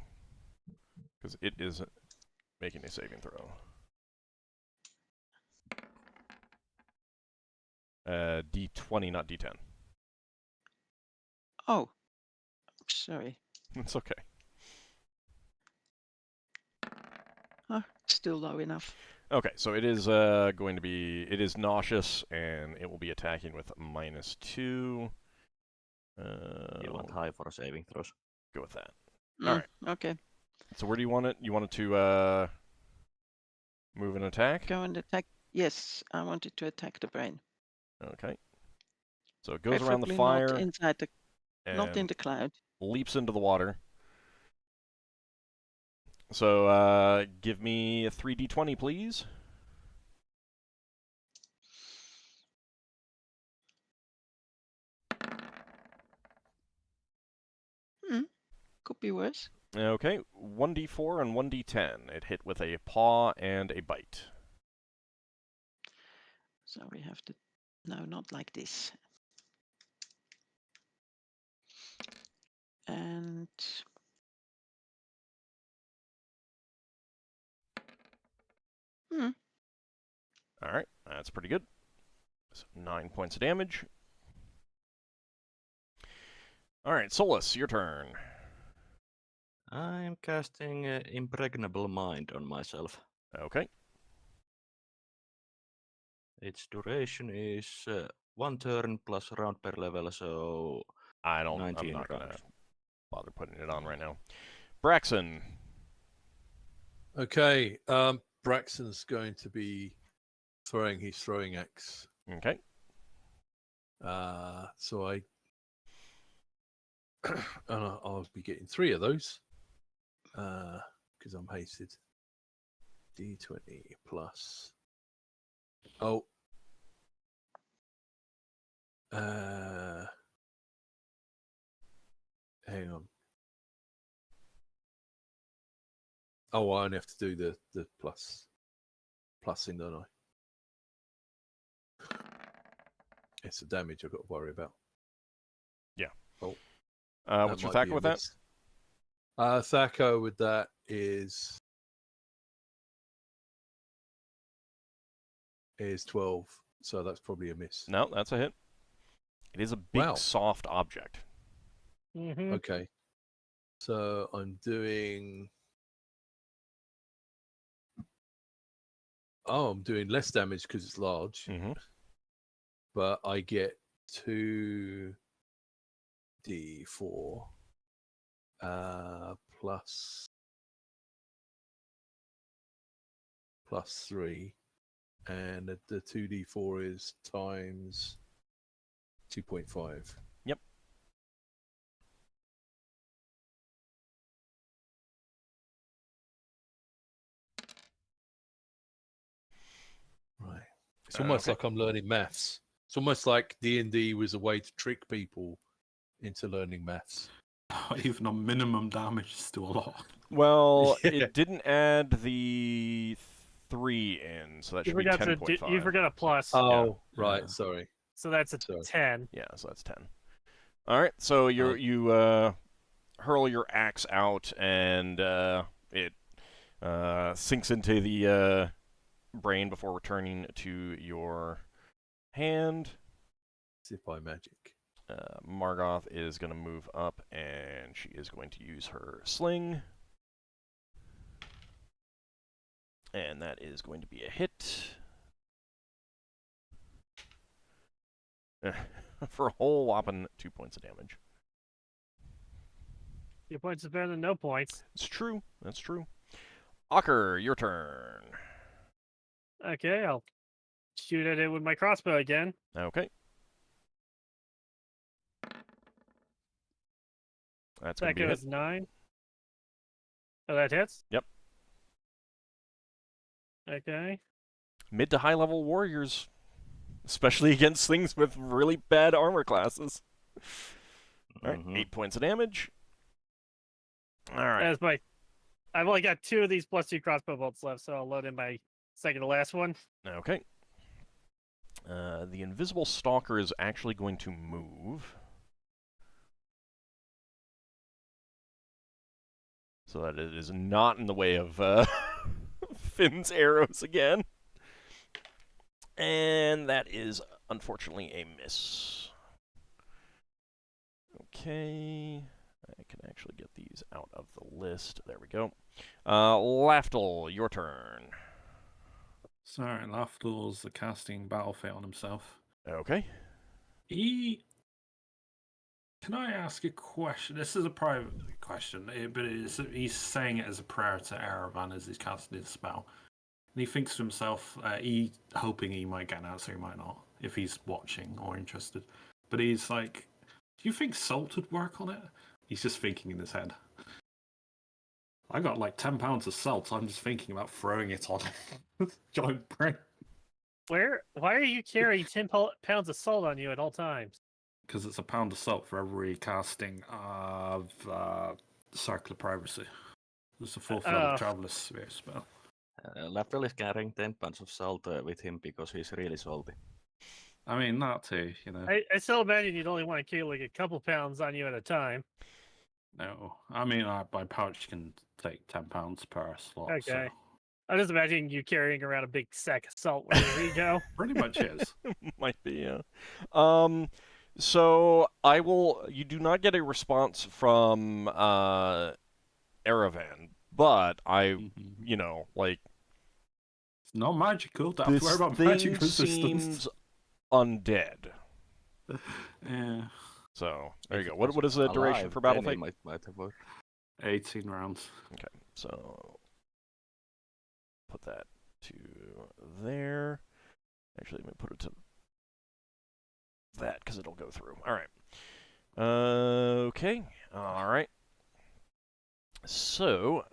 because it is making a saving throw. D20, not D10. Oh, sorry. It's okay. Still low enough. Okay, so it is going to be. It is nauseous, and it will be attacking with -2. You want high for saving throws. Go with that. All right. Okay. So where do you want it? You want it to move and attack? Go and attack. Yes, I wanted to attack the brain. Okay. So it goes around the Preferably fire. Not inside the. And Not in the cloud. leaps into the water. So give me a 3d20, please. Could be worse. Okay, 1d4 and 1d10. It hit with a paw and a bite. So we have to. No, not like this. And. All right, that's pretty good. So 9 points of damage. All right, Solas, your turn. I'm casting Impregnable Mind on myself. Okay. Its duration is 1 turn plus round per level, so I'm 19 not going to rounds. bother putting it on right now. Braxon. Okay. Braxon's going to be throwing his throwing axe. Okay. So I'll be getting 3 of those because I'm hasted. D20 plus. Oh. Hang on. Oh, I only have to do the plusing, don't I? It's the damage I've got to worry about. Yeah. Oh. What's your Thacker with that? Thacker with that is 12, so that's probably a miss. No, that's a hit. It is a big, Wow. soft object. Mm-hmm. Okay. So I'm doing. Oh, I'm doing less damage because it's large, but I get 2d4 plus 3, and the 2d4 is times 2.5. Yep. Right. It's almost like I'm learning maths. It's almost like D&D was a way to trick people into learning maths. Even on minimum damage is still a lot. Well, Yeah. it didn't add the 3 in, so that should be 10.5. You forgot a plus. Oh, right. Yeah. Sorry. So that's a Sorry. 10. Yeah, so that's 10. All right, so you hurl your axe out, and it sinks into the brain before returning to your hand. As if by magic. Margoth is going to move up, and she is going to use her sling. And that is going to be a hit. For a whole whopping 2 points of damage. 2 points is better than no points. It's true. That's true. Ockar, your turn. Okay, I'll shoot at it with my crossbow again. Okay. That's going That to be a hit. goes 9. Oh, that hits? Yep. Okay. Mid to high level warriors, especially against things with really bad armor classes. All right, 8 points of damage. All right. That's my. I've only got 2 of these +2 crossbow bolts left, so I'll load in my second to last one. Okay. The invisible stalker is actually going to move. So that it is not in the way of Finn's arrows again. And that is, unfortunately, a miss. Okay. I can actually get these out of the list. There we go. Lafdul, your turn. Sorry, Lafdul's casting Battle Fate on himself. Okay. Can I ask a question? This is a private question, but he's saying it as a prayer to Erevan as he's casting his spell. And he thinks to himself, hoping he might get an answer, he might not, if he's watching or interested. But he's like, do you think salt would work on it? He's just thinking in his head. I got like 10 pounds of salt, so I'm just thinking about throwing it on giant brain. Why are you carrying 10 pounds of salt on you at all times? Because it's a pound of salt for every casting of Circle of Privacy. It's a 4th level Traveler's Sphere spell. Lafdul is carrying 10 pounds of salt with him because he's really salty. I mean, that too, you know. I still imagine you'd only want to carry like a couple pounds on you at a time. No, I mean, my pouch can take 10 pounds per slot. Okay. So. I'm just imagining you carrying around a big sack of salt wherever you go. Pretty much is. Might be, yeah. So I will. You do not get a response from Erevan, but you know, like. It's not magical. Don't have to worry about magic resistance. Seems undead. Yeah. So there you go. What is the duration for Battle Fate? Might have worked. 18 rounds. Okay, so put that to there. Actually, let me put it to that because it'll go through. All right. Okay. All right. So,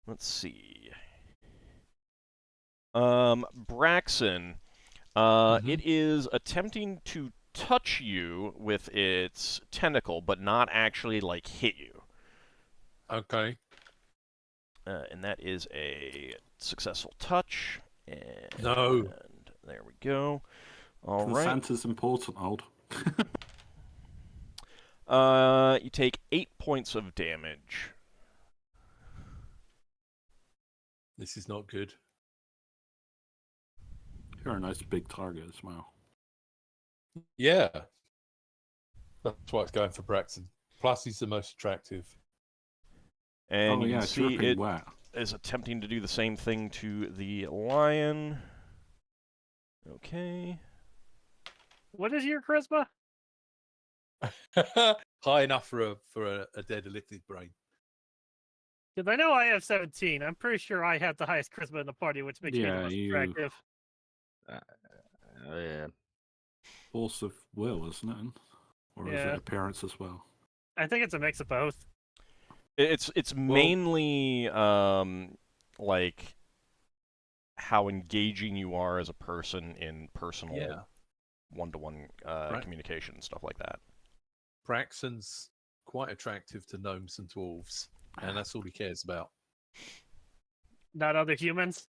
let's see. Braxon, it is attempting to touch you with its tentacle, but not actually, like, hit you. Okay. And that is a successful touch. And No. there we go. All right. Consent is important, Old. You take 8 points of damage. This is not good. You're a nice big target as well. Yeah. That's why it's going for Braxon. Plus, he's the most attractive. And you yeah, can see dripping it wet. is attempting to do the same thing to the lion. Okay. What is your charisma? High enough for a dead Illithid brain. Because I know I have 17. I'm pretty sure I have the highest charisma in the party, which makes me the most attractive. Yeah. Force of will, isn't it? Or is it appearance as well? I think it's a mix of both. It's mainly like how engaging you are as a person in personal one-to-one communication and stuff like that. Braxon's quite attractive to gnomes and dwarves, and that's all he cares about. Not other humans?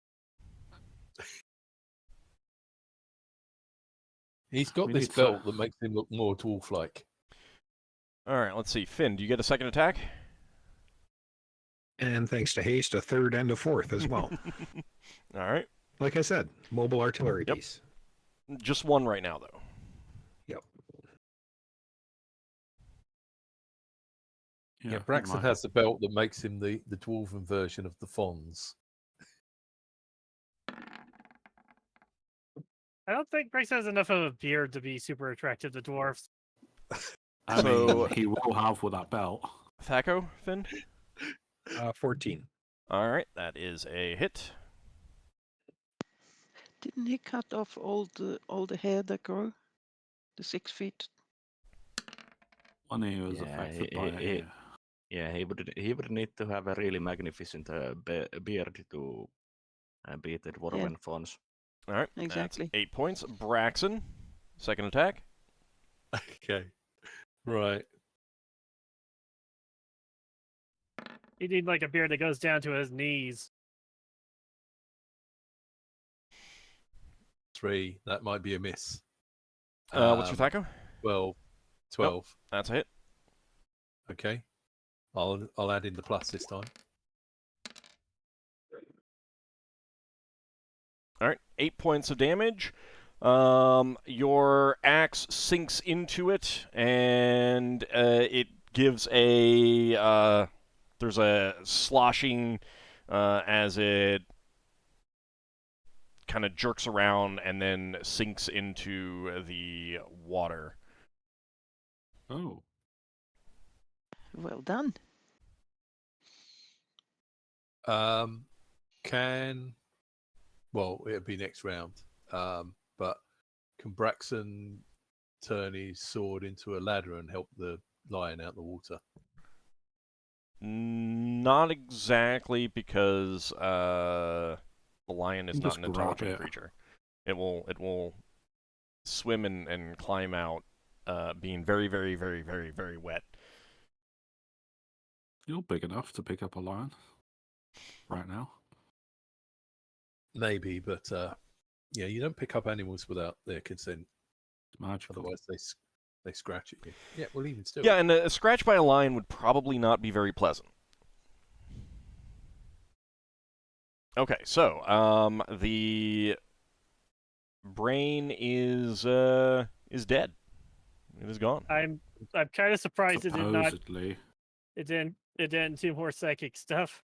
He's got this belt that makes him look more dwarf-like. All right, let's see. Finn, do you get a second attack? And thanks to haste, a third and a fourth as well. All right. Like I said, mobile artillery piece. Just one right now, though. Yep. Yeah, he Braxon might has the belt that makes him the dwarven version of the Fonz. I don't think Braxon has enough of a beard to be super attractive to dwarves. I So- mean, he will have with that belt. Thaco, Finn? 14. All right, that is a hit. Didn't he cut off all the hair that grew? The 6 feet? When he was Yeah, affected by it. Yeah. Yeah, he would need to have a really magnificent beard to beat the dwarven fawns. All right, Exactly. That's 8 points. Braxon, second attack. Okay, right. You need like a beard that goes down to his knees. 3. That might be a miss. What's your Thaco? 12. That's a hit. Okay. I'll add in the plus this time. All right, 8 points of damage. Your axe sinks into it, and it gives a there's a sloshing as it kind of jerks around and then sinks into the water. Oh. Well done. Well, it'll be next round. But can Braxon turn his sword into a ladder and help the lion out the water? Not exactly, because the lion is You not just an grab intelligent it. creature. It will swim and climb out, being very, very, very, very, very wet. You're big enough to pick up a lion right now. Maybe, but yeah, you don't pick up animals without their consent. It's magical. Otherwise, they scratch at you. Yeah, well, even still. Yeah, and a scratch by a lion would probably not be very pleasant. Okay, so the brain is dead. It is gone. I'm kind of surprised Supposedly. it didn't do more psychic stuff.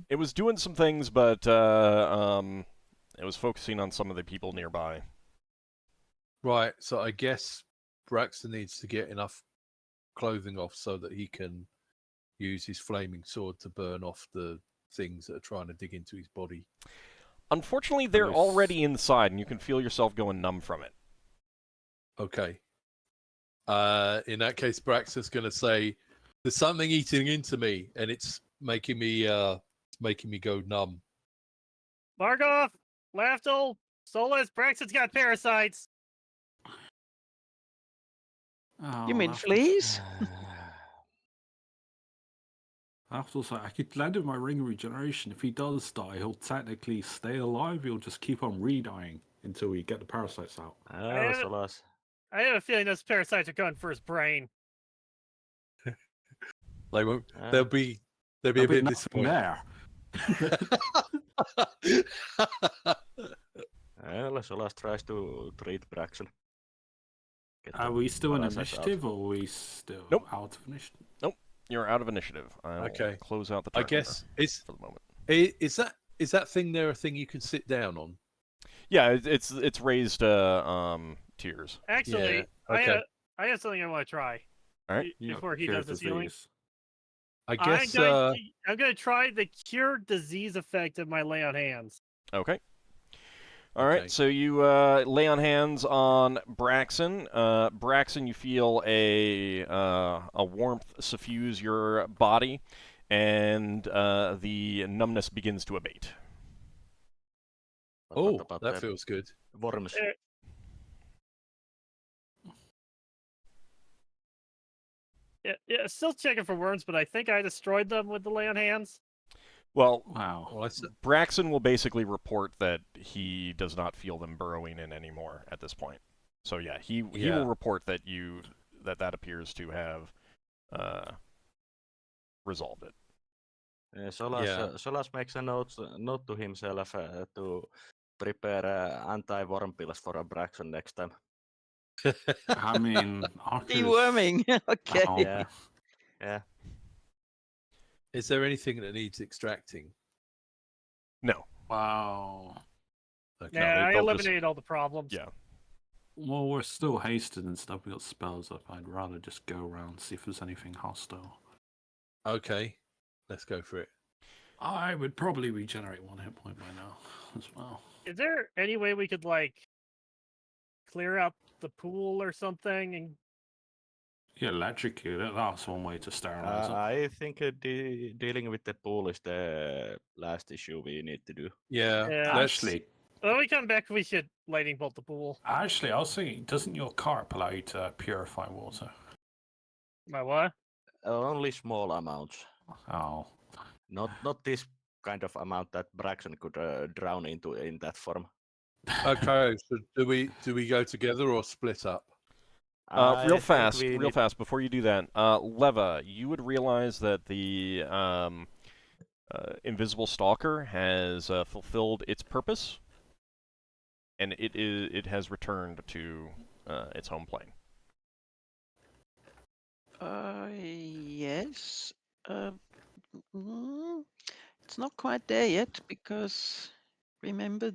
It was doing some things, but it was focusing on some of the people nearby. Right. So I guess Braxton needs to get enough clothing off so that he can use his flaming sword to burn off the things that are trying to dig into his body. Unfortunately, they're Nice. already inside, and you can feel yourself going numb from it. Okay. In that case, Braxton's going to say, "There's something eating into me, and it's making me go numb." Markov, Lafdul, Solas, Braxton's got parasites. Oh, You mean Lafdul- fleas? Lafdul's like, I could lend him my ring regeneration. If he does die, he'll technically stay alive. He'll just keep on re-dying until we get the parasites out. Oh, Solas. I have a feeling those parasites are going for his brain. They won't. They'll be a There'll be bit nothing disappointed. there. Solas tries to treat Braxon. Get Are the we still in parasites out. initiative, or are we still Nope. out of initiative? You're out of initiative. I'll Okay. close out the I turn guess for the moment. is that thing there a thing you can sit down on? Yeah, it's raised tiers. Actually, Yeah, okay. I have something I want to try. All right. Before he Cure does his healing. disease. I guess. uh, I'm going to try the cure disease effect of my lay on hands. Okay. All right, Okay. so you lay on hands on Braxon. Braxon, you feel a warmth suffuse your body, and the numbness begins to abate. What Oh, about that the feels good. worms? Yeah, still checking for worms, but I think I destroyed them with the lay on hands. Well, Wow. Well, Braxon will basically report that he does not feel them burrowing in anymore at this point. So yeah, he will report that that appears to have resolved it. Solas makes a note to himself to prepare anti-worm pills for a Braxon next time. I mean, Ockar's- Deworming. Okay. Ow. Yeah. Yeah. Is there anything that needs extracting? No. Wow. Okay. Yeah, I they'll just- eliminated all the problems. Yeah. Well, we're still hasted and stuff. We got spells up. I'd rather just go around see if there's anything hostile. Okay. Let's go for it. I would probably regenerate 1 hit point by now as well. Is there any way we could like clear up the pool or something? And Yeah, electrocute it. That's one way to sterilize it. I think dealing with the pool is the last issue we need to do. Yeah. Yeah. Let's, Actually, when we come back, we should lightning bolt the pool. I was thinking, doesn't your carp allow you to purify water? My what? Only small amounts. Oh. Not this kind of amount that Braxon could drown into in that form. okay. So do we go together or split up? I Real think fast, we real need- fast. Before you do that, Leva, you would realize that the invisible stalker has fulfilled its purpose, and it has returned to its home plane. Yes. It's not quite there yet because remember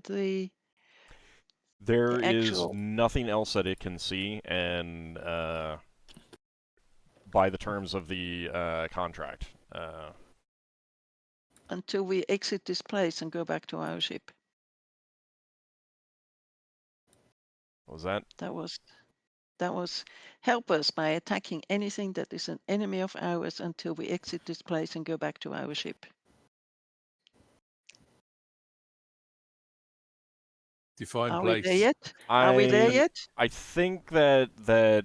There is actual- nothing else that it can see, and by the terms of the contract, until we exit this place and go back to our ship. what was that? That was help us by attacking anything that is an enemy of ours until we exit this place and go back to our ship. Define Are place. we there yet? Are we there yet? I think that the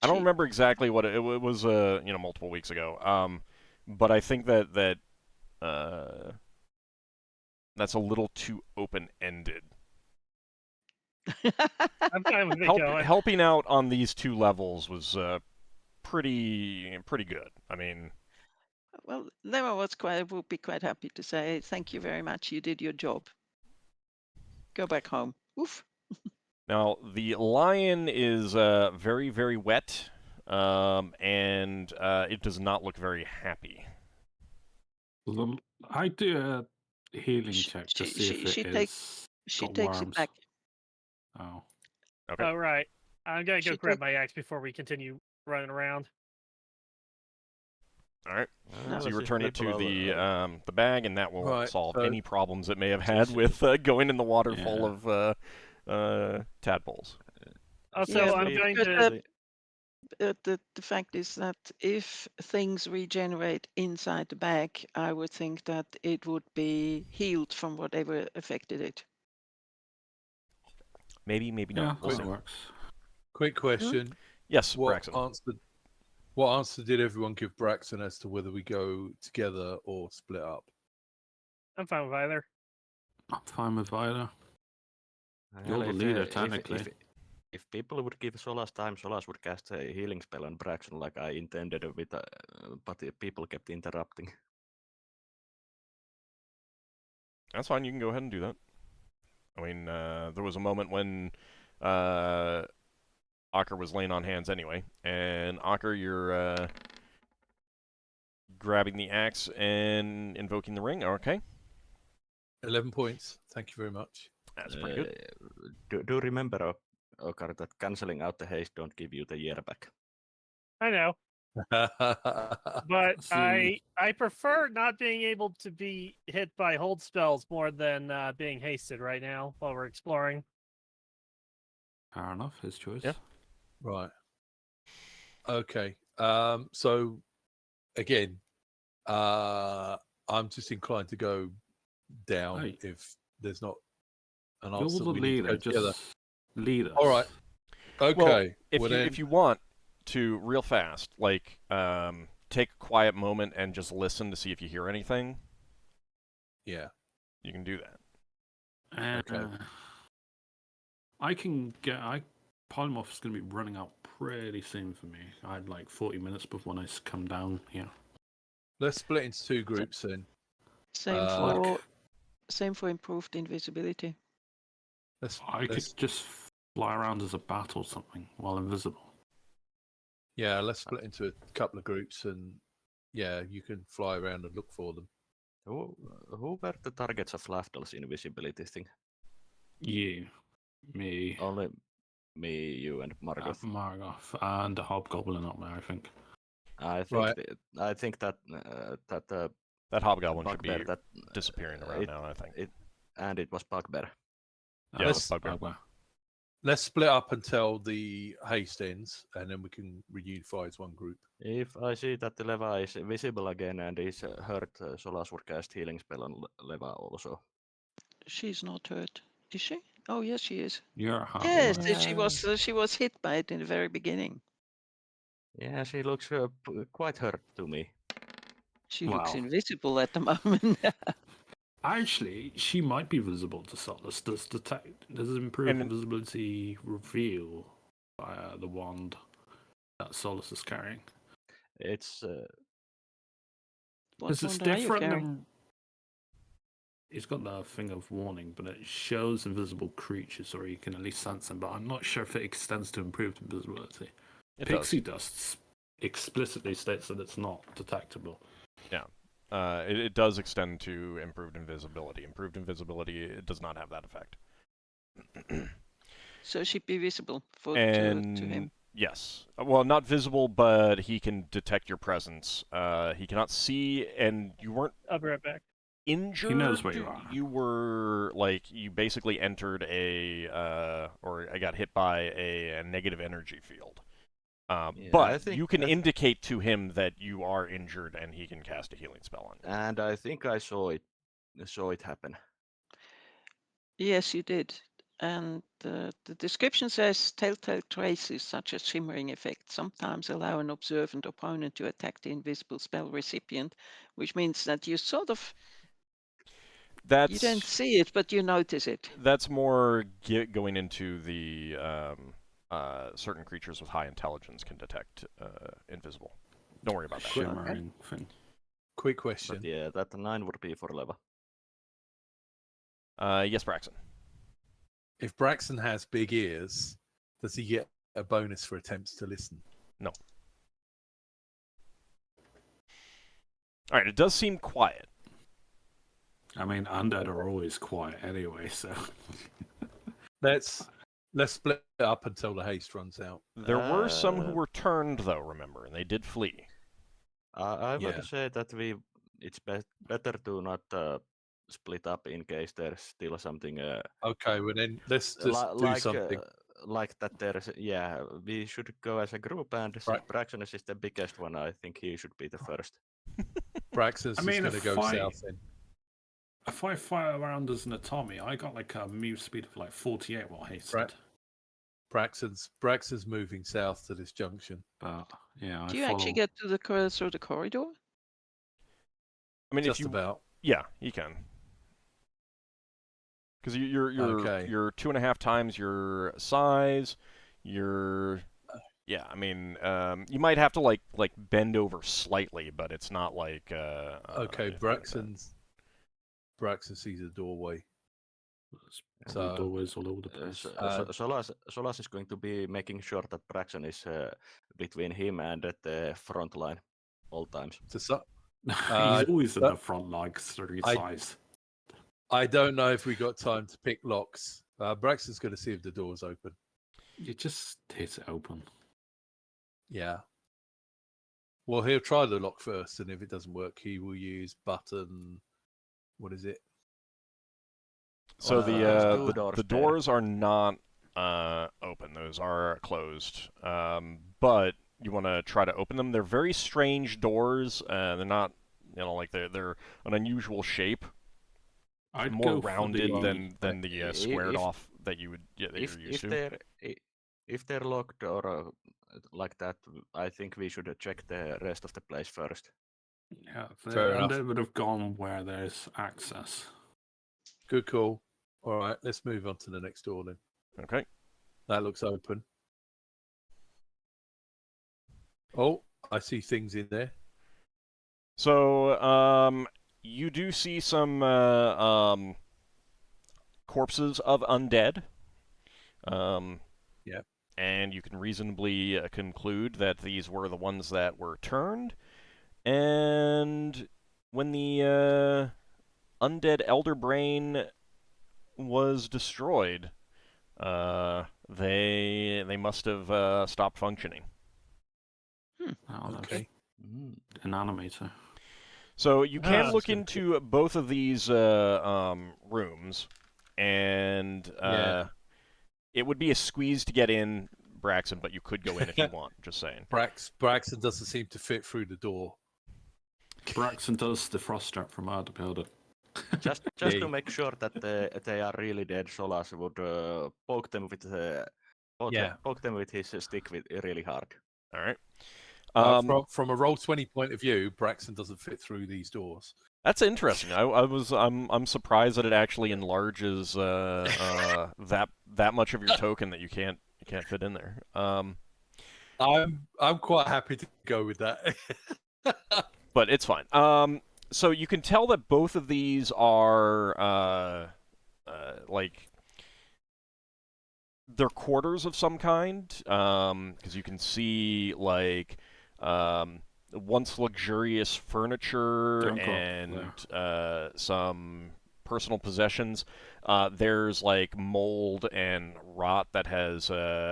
I don't Gee. remember exactly what it was. Multiple weeks ago. But I think that that's a little too open-ended. I'm fine with it going. Helping out on these two levels was pretty good. I mean, Well, then I would be quite happy to say thank you very much. You did your job. Go back home. Oof. now the lion is very, very wet, and it does not look very happy. I do a healing She- check to she- see she- if she it take- is She got takes worms. it back. Oh. Okay. All right. I'm gonna go She grab take- my axe before we continue running around. All right. Well, So you if return it people to are- the bag, and that will Right, solve so- any problems it may have So had see- with going in the water full Yeah. of tadpoles. Also, Yeah, I'm but going because, to. the fact is that if things regenerate inside the bag, I would think that it would be healed from whatever affected it. Maybe, maybe Yeah, not. We'll that see. works. Quick question. Yes, What Braxon. answer did everyone give Braxon as to whether we go together or split up? I'm fine with either. I'm fine with either. You're Well, the if, leader, if- technically. If people would give Solas time, Solas would cast a healing spell on Braxon like I intended with, but the people kept interrupting. That's fine. You can go ahead and do that. I mean, there was a moment when Ockar was laying on hands anyway, and Ockar, you're grabbing the axe and invoking the ring. Okay, 11 points. Thank you very much. that's pretty good. Do remember, Ockar, that cancelling out the haste don't give you the year back. I know, but See. I prefer not being able to be hit by hold spells more than being hasted right now while we're exploring. Fair enough, his choice. Yeah. Right. Okay. So again, I'm just inclined to go down Right. if there's not an You're answer. the We need to go leader, together. just lead us. All right. Okay. Well, if well you then, if you want to, real fast, like take a quiet moment and just listen to see if you hear anything, yeah. you can do that. Okay. I can get. Polymorph's going to be running out pretty soon for me. I had like 40 minutes before I come down here. Let's split into two groups then. Same for improved invisibility. Let's I let's could just fly around as a bat or something while invisible. Yeah, let's split into a couple of groups, and yeah, you can fly around and look for them. Who were the targets of Lafdul's invisibility thing? You, me, Only me, you, and Margot. Margoth, and a hobgoblin up there, I think. I think Right. I think that That hobgoblin should bugbear be that disappearing around it, now, I think. it was bugbear. Yeah, Let's- bugbear. Let's split up until the haste ends, and then we can reunify as one group. If I see that the Leva is visible again and is hurt, Solas would cast healing spell on Leva also. She's not hurt, is she? Oh, yes, she is. You're half Yes, alive. she was hit by it in the very beginning. Yeah, she looks quite hurt to me. She looks Wow. invisible at the moment. Actually, she might be visible to Solas. Does improved And- invisibility reveal via the wand that Solas is carrying? It's What Because it's wand are you different carrying? than. It's got the thing of warning, but it shows invisible creatures, or you can at least sense them. But I'm not sure if it extends to improved invisibility. It Pixie dust explicitly states that it's not detectable. It does extend to improved invisibility. Improved invisibility, it does not have that effect. So she'd be visible to him. Yes. Well, not visible, but he can detect your presence. He cannot see, and you weren't I'll be right back. injured. He knows where you are. You were, like, you basically entered or I got hit by a negative energy field. I But think you can indicate to him that you are injured, and he can cast a healing spell on you. and I think I saw it happen. Yes, you did. And the description says telltale traces such as shimmering effect sometimes allow an observant opponent to attack the invisible spell recipient, which means that you sort of you don't see it, but you notice it. That's more going into the certain creatures with high intelligence can detect invisible. Don't worry about that. Shimmering thing. Quick question. But yeah, that 9 would be for Leva. Yes, Braxon. If Braxon has big ears, does he get a bonus for attempts to listen? No. All right, it does seem quiet. I mean, undead are always quiet anyway, so. Let's split it up until the haste runs out. There were some who were turned, though, remember, and they did flee. I Yeah. would say that it's better to not split up in case there's still something. Okay, well then let's just do something. Like that. We should go as a group, and since Right. Braxon is the biggest one, I think he should be the first. Braxon's I mean, just going to if go I- south then. If I fire around as an Atomy, I got like a move speed of like 48 while hasted. Right. Braxon's moving south to this junction. But yeah, Do you actually get to the through the corridor? I mean, Just if you, about. yeah, you can, because you're Okay. you're 2.5 times your size. Yeah, I mean, you might have to like bend over slightly, but it's not like Okay, anything like that. Braxon sees a doorway. So, So- doorways all over the place. Solas is going to be making sure that Braxon is between him and the front line all times. He's always in but- the front line considering his I- size. I don't know if we got time to pick locks. Braxton's going to see if the door's open. You just hit it open. Yeah. Well, he'll try the lock first, and if it doesn't work, he will use button. What is it? So there's 2 doors the there. doors are not open; those are closed. But you want to try to open them. They're very strange doors. They're not, like they're an unusual shape, I'd more go for rounded the- than the squared if- off that you would that If you're used to. if they're locked or like that, I think we should check the rest of the place first. Yeah, Fair and enough. they would have gone where there's access. Good call. All right, let's move on to the next door then. Okay. That looks open. Oh, I see things in there. So you do see some corpses of undead. and you can reasonably conclude that these were the ones that were turned. And when the undead elder brain was destroyed, they must have stopped functioning. Oh, that's Okay. an animator. So you can Ah. look into both of these rooms, and Yeah. it would be a squeeze to get in, Braxon, but you could go in if you want. Just saying. Braxton doesn't seem to fit through the door. Braxon does the frost trap from out the building. Just Yeah. to make sure that they are really dead, Solas would poke them with poke them with his stick really hard. All right. From a Roll20 point of view, Braxton doesn't fit through these doors. That's interesting. I'm surprised that it actually enlarges that much of your token that you can't fit in there. I'm quite happy to go with that. But it's fine. So you can tell that both of these are like they're quarters of some kind, because you can see like once luxurious furniture and some personal possessions. There's like mold and rot that has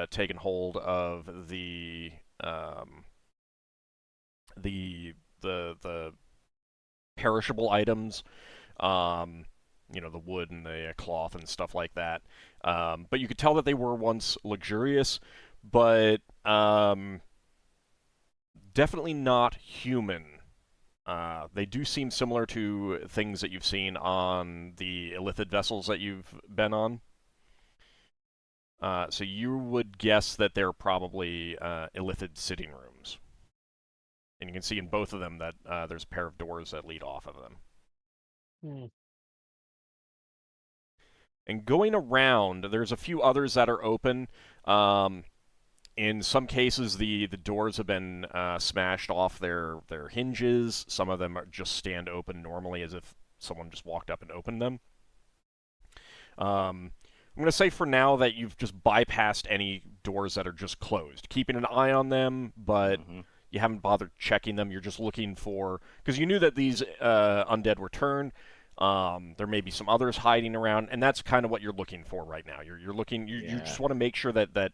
taken hold of the perishable items, the wood and the cloth and stuff like that. But you could tell that they were once luxurious, but definitely not human. They do seem similar to things that you've seen on the Illithid vessels that you've been on. So you would guess that they're probably Illithid sitting rooms. And you can see in both of them that there's a pair of doors that lead off of them. And going around, there's a few others that are open. In some cases, the doors have been smashed off their hinges. Some of them just stand open normally as if someone just walked up and opened them. I'm going to say for now that you've just bypassed any doors that are just closed. Keeping an eye on them, but you haven't bothered checking them. You're just looking for... Because you knew that these undead were turned. There may be some others hiding around, and that's kind of what you're looking for right now. You're looking... You just want to make sure that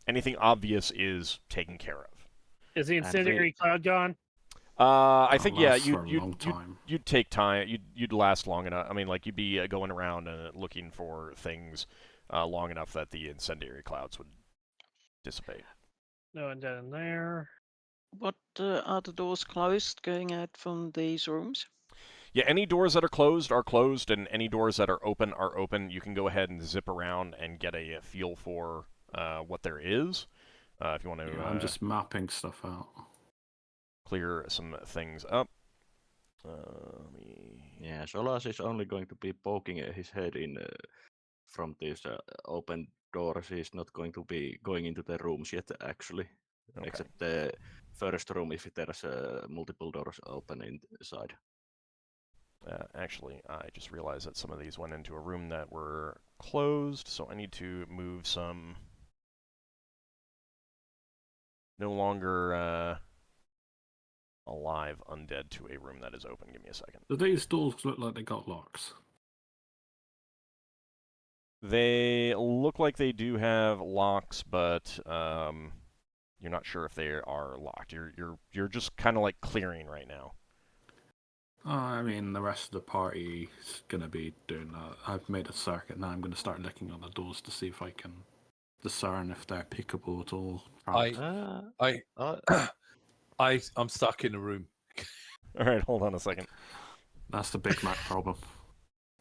anything obvious is taken care of. Is the incendiary cloud gone? I think you'd take time. You'd last long enough. I mean, like you'd be going around and looking for things long enough that the incendiary clouds would dissipate. No one dead in there. What are the doors closed going out from these rooms? Yeah, any doors that are closed, and any doors that are open are open. You can go ahead and zip around and get a feel for what there is. If you want to... I'm just mapping stuff out. Clear some things up. Yeah, Solas is only going to be poking his head in from these open doors. He's not going to be going into the rooms yet, actually. Okay. Except the first room, if there's multiple doors open inside. Actually, I just realized that some of these went into a room that were closed, so I need to move some no longer alive undead to a room that is open. Give me a second. Do these doors look like they got locks? They look like they do have locks, but you're not sure if they are locked. You're just kind of like clearing right now. I mean, the rest of the party is going to be doing that. I've made a circuit now. I'm going to start looking on the doors to see if I can discern if they're pickable at all. I'm stuck in a room. All right, hold on a second. That's the Big Mac problem.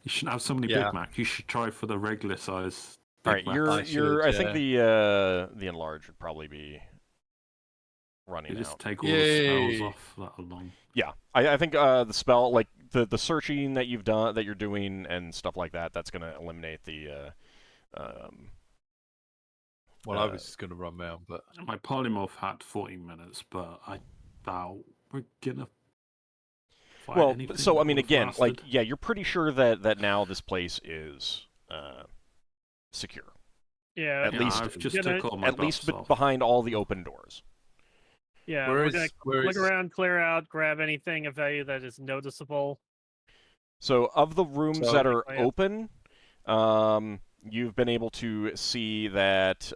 You shouldn't have so many Big Mac. You should try for the regular size. All right, I think the enlarge would probably be running just out. take all the spells off that alone. Yeah, I think the spell, like the searching that you've done, that you're doing, and stuff like that, that's going to eliminate the. Well, I was just going to run round, but my polymorph had 40 minutes, but I doubt we're gonna. Well, so I mean, again, like, yeah, you're pretty sure that now this place is secure. Yeah, At least- I've just gonna- took all my At least buffs off. behind all the open doors. yeah. Where We're is- gonna where look is- around, clear out, grab anything of value that is noticeable. So, of the rooms So- that are Oh, yeah. open, you've been able to see that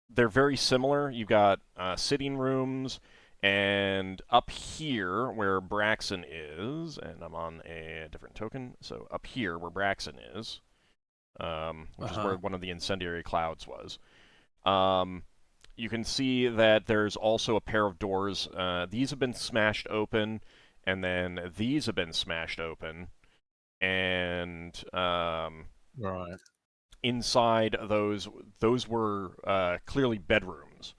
they're very similar. You've got sitting rooms, and up here where Braxon is, and I'm on a different token, so up here where Braxon is, which is where one of the incendiary clouds was, you can see that there's also a pair of doors. These have been smashed open, and then these have been smashed open, and Right. inside those were clearly bedrooms.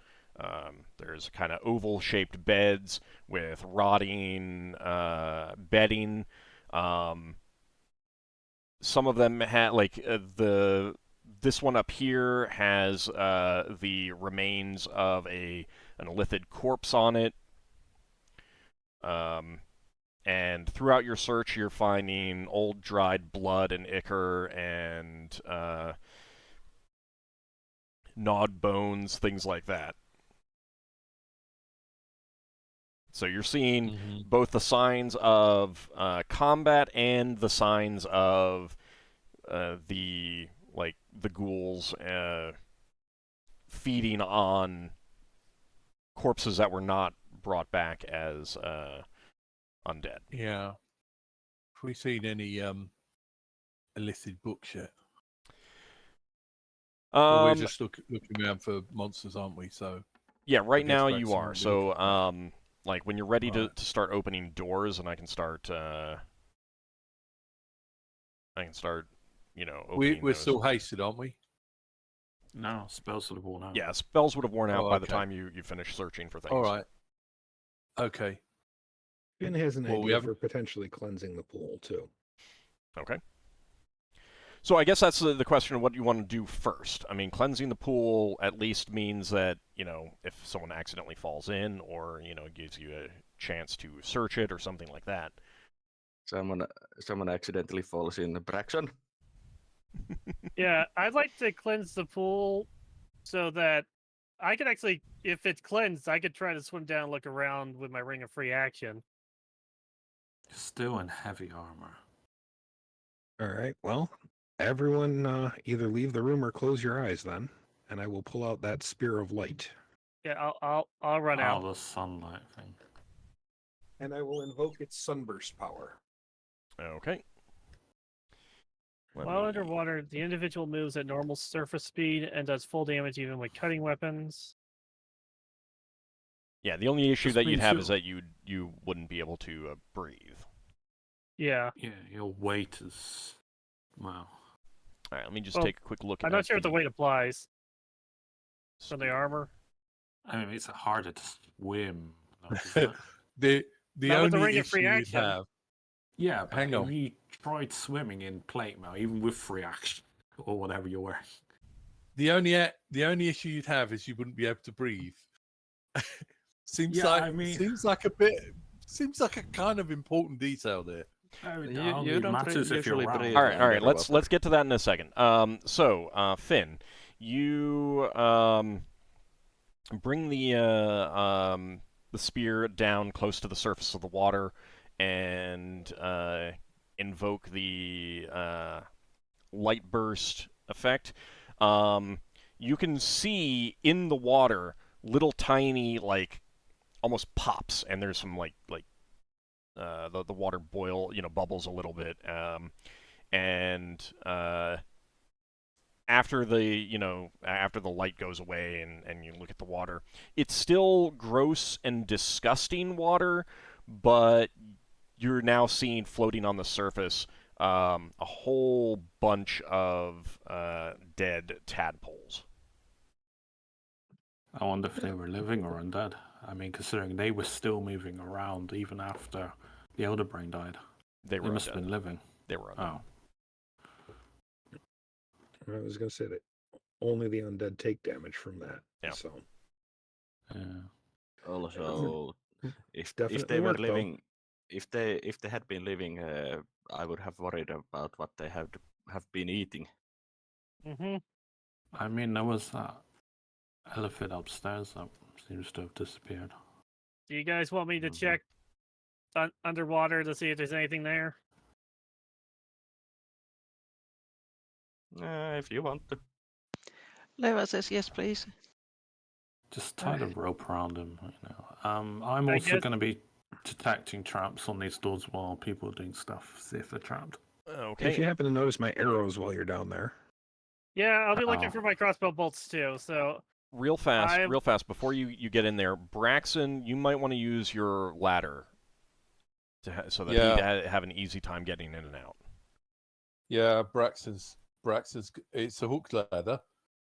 There's kind of oval-shaped beds with rotting bedding. Some of them had this one up here has the remains of an Illithid corpse on it. And throughout your search, you're finding old dried blood and ichor and gnawed bones, things like that. So you're seeing both the signs of combat and the signs of the ghouls feeding on corpses that were not brought back as undead. Yeah. Have we seen any Illithid books yet? Well, we're just looking around for monsters, aren't we? So yeah, right guess now Braxon you will are. be So looking when you're ready Right. to start opening doors, and I can start opening we're those. still hasted, aren't we? No, spells would have worn out. Yeah, spells would have worn out Oh, by the okay. time you finish searching for things. All right. Okay. Finn has an Well, we idea haven't- for potentially cleansing the pool too. Okay. So I guess that's the question of what you want to do first. I mean, cleansing the pool at least means that, if someone accidentally falls in or, gives you a chance to search it or something like that. Someone accidentally falls in Braxon. Yeah, I'd like to cleanse the pool so that I could actually, if it's cleansed, I could try to swim down and look around with my ring of free action. Still in heavy armor. All right. Well, everyone either leave the room or close your eyes then, and I will pull out that spear of light. Yeah, I'll run out. The sunlight thing. And I will invoke its sunburst power. Okay. Let While me- underwater, the individual moves at normal surface speed and does full damage even with cutting weapons. Yeah, the only issue Just that you'd means have you- is that you wouldn't be able to breathe. Yeah, Yeah, your weight is. Wow. All right, let me just Well, take a quick look at I'm not sure if the weight applies for the spear. armor. I mean, it's harder to swim. though, isn't it? The Not with the only ring of issue free you'd action. have. Yeah, but Hang on. we tried swimming in plate mail, even with free action or whatever you're wearing. The only issue you'd have is you wouldn't be able to breathe. seems Yeah, like I mean- seems like a kind of important detail there. You don't matters if you're usually round. breathe. All right, underwater. let's get to that in a second. Finn, you bring the spear down close to the surface of the water and invoke the light burst effect. You can see in the water little tiny almost pops, and there's some the water bubbles a little bit, and after the light goes away and you look at the water, it's still gross and disgusting water, but you're now seeing floating on the surface a whole bunch of dead tadpoles. I wonder if they were living or undead. I mean, considering they were still moving around even after the Elder Brain died. They They were must have undead. been living. They were undead. Oh. I was going to say that only the undead take damage from that. Yeah. So Yeah. Also, if Definitely they were worked, though. living, if they had been living I would have worried about what they have been eating. Mm-hmm. I mean, there was that elephant upstairs that seems to have disappeared. Do you guys want me to Mhm. check underwater to see if there's anything there? If you want to. Leva says yes, please. Just tie the rope around him, you know. I'm I also guess- going to be detecting traps on these doors while people are doing stuff, see if they're trapped. Okay. If you happen to notice my arrows while you're down there. Yeah, I'll be looking Oh. for my crossbow bolts too. So Real fast, before you get in there, Braxon, you might want to use your ladder so that Yeah. he'd have an easy time getting in and out. Yeah, Braxton's it's a hook ladder,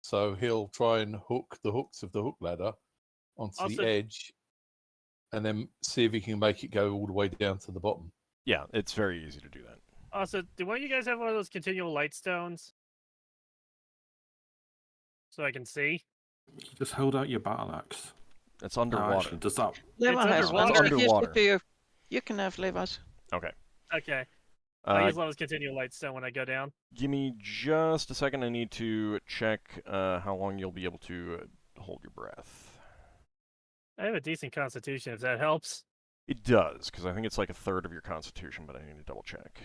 so he'll try and hook the hooks of the hook ladder onto Also- the edge, and then see if he can make it go all the way down to the bottom. Yeah, it's very easy to do that. also, do one of you guys have one of those continual light stones? So I can see. You just hold out your battle axe. It's Oh, underwater. actually, does that... Leva has one. underwater. If you stick Underwater. to your- You can have Leva's. Okay. Okay. I Uh, use one of those continual light stone when I go down. give me just a second. I need to check how long you'll be able to hold your breath. I have a decent constitution, if that helps. It does, because I think it's like a third of your constitution, but I need to double check.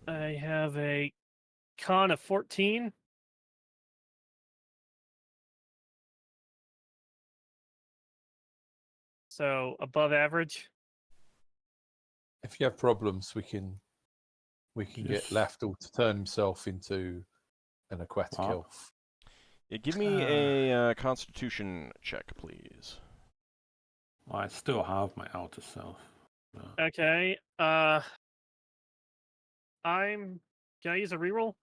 I have a con of 14. So above average. If you have problems, we can get Yes. Lafdul to turn himself into an aquatic What? elf. Yeah, give me a constitution check, please. I still have my outer self. Okay. Can I use a reroll?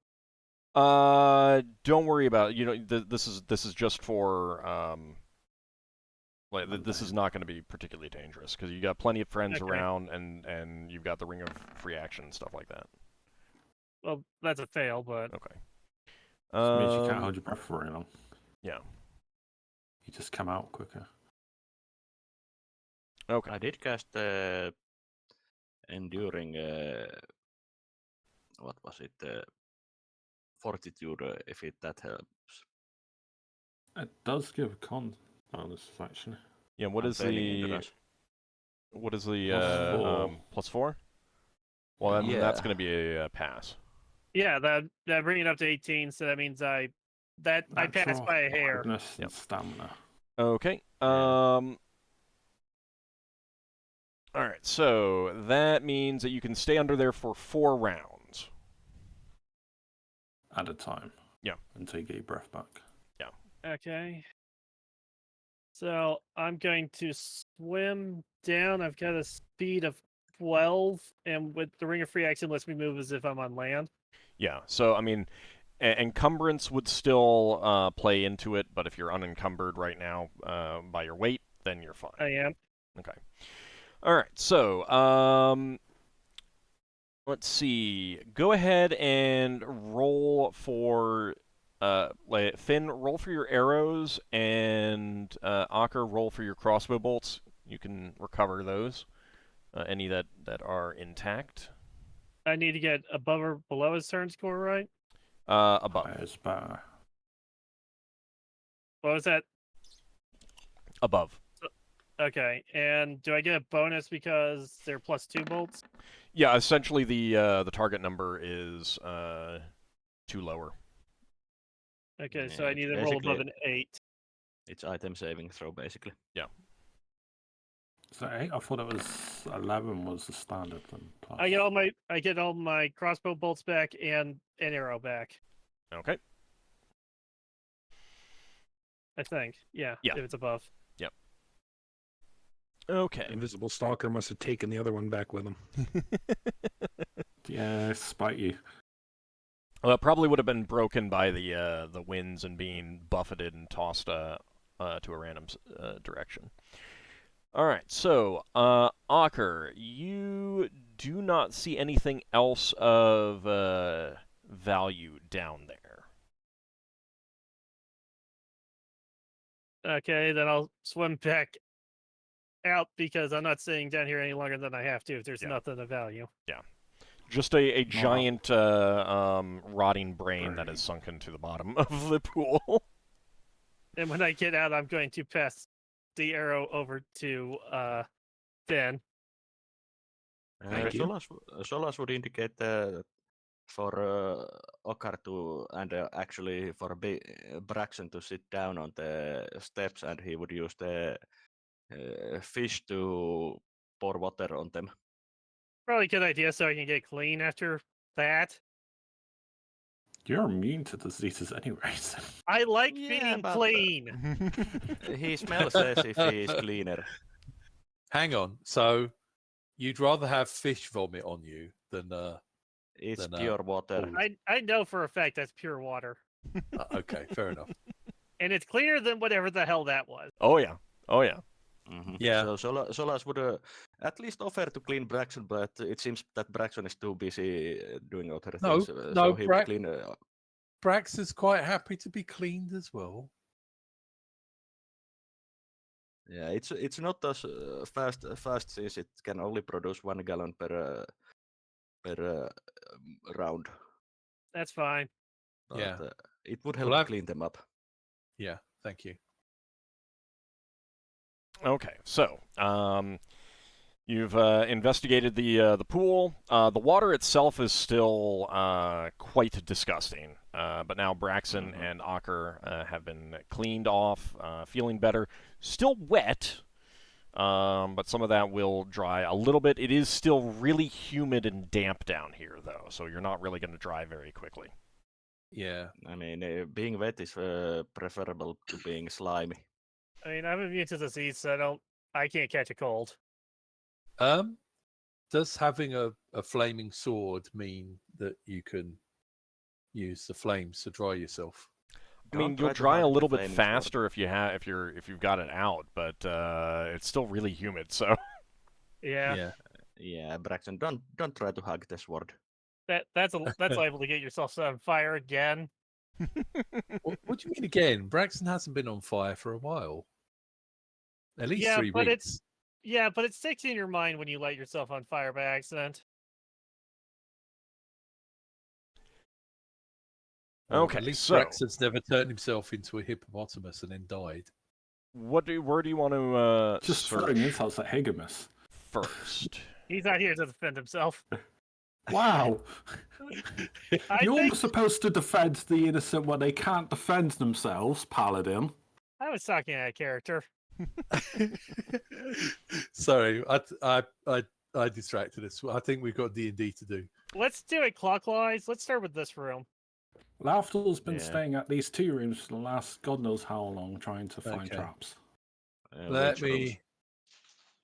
Don't worry about it. You know, this is just for this is not going to be particularly dangerous because you got plenty of friends Okay. around, and you've got the ring of free action and stuff like that. Well, that's a fail, but Okay. Which means you can't hold your breath for very long. Yeah. You just come out quicker. Okay. I did cast enduring. What was it? Fortitude, if that helps. It does give a con bonus, actually. Yeah. What I'm is failing the endurance. +4? Well, then that's Yeah. going to be a pass. yeah, that bring it up to 18. So that means I passed Natural by a hair. quickness and Yep. stamina. Okay. Yeah. All right. So that means that you can stay under there for 4 rounds. At a time. Yeah. Until you get your breath back. Okay. So I'm going to swim down. I've got a speed of 12, and with the ring of free action lets me move as if I'm on land. Yeah. So I mean, encumbrance would still play into it, but if you're unencumbered right now by your weight, then you're fine. I am. Okay. All right. So let's see. Go ahead and roll for Finn. Roll for your arrows, and Ockar, roll for your crossbow bolts. You can recover those. Any that are intact. I need to get above or below his turn score, right? Above. It's better. What was that? Above. Okay. And do I get a bonus because they're +2 bolts? Yeah. Essentially, the target number is 2 lower. Okay, so Yeah, I need it's to roll above basically- an 8. It's item saving throw, basically. So 8? I thought it was 11 was the standard. And plus. I get all my crossbow bolts back and an arrow back. Okay. I think. Yeah. Yeah. If it's above. Okay. Invisible Stalker must have taken the other one back with him. Yeah, spite you. Well, it probably would have been broken by the winds and being buffeted and tossed to a random direction. All right, so Ockar, you do not see anything else of value down there. Okay, then I'll swim back out because I'm not sitting down here any longer than I have to if there's Yeah. nothing of value. Just a giant rotting brain that is sunken to the bottom of the pool. And when I get out, I'm going to pass the arrow over to Finn. Thank you. Solas would indicate for Ockar to, and actually for Braxon to sit down on the steps, and he would use the fish to pour water on them. Probably a good idea so I can get clean after that. You're immune to diseases anyways. I like Yeah, being but, clean. He smells as if he is cleaner. Hang on. So you'd rather have fish vomit on you than It's Then, pure water. I know for a fact that's pure water. okay, fair enough. And it's cleaner than whatever the hell that was. Oh yeah. Oh yeah. Mhm. Yeah. So Solas would at least offer to clean Braxon, but it seems that Braxon is too busy doing other No, things. no, so he would clean. Brax is quite happy to be cleaned as well. Yeah, it's not as fast since it can only produce 1 gallon per round. That's fine. But, Yeah. it would Well, help I've- clean them up. Yeah, thank you. Okay, so you've investigated the pool. The water itself is still quite disgusting, but now Braxon and Ockar have been cleaned off, feeling better. Still wet, but some of that will dry a little bit. It is still really humid and damp down here, though, so you're not really going to dry very quickly. Yeah. I mean, being wet is preferable to being slimy. I mean, I'm immune to disease, so I can't catch a cold. Does having a flaming sword mean that you can use the flames to dry yourself? I mean, Don't you'll try to dry a hug the little bit flaming sword. faster if you've got it out, but it's still really humid. So Yeah. Yeah, Braxton, don't try to hug the sword. That's liable to get yourself set on fire again. What do you mean again? Braxton hasn't been on fire for a while. At least Yeah, 3 but weeks. Yeah, but it sticks in your mind when you light yourself on fire by accident. Well, okay, at least so Braxton's never turned himself into a hippopotamus and then died. where do you want to Just search throwing insults at Higamus. first? He's not here to defend himself. Wow. I You're think supposed to defend the innocent when they can't defend themselves, Paladin. I was talking at a character. Sorry, I distracted us. I think we've got D&D to do. Let's do it clockwise. Let's start with this room. Lafdul's been Yeah. staying at these 2 rooms for the last God knows how long trying to find Okay. traps. Let Which rooms? me.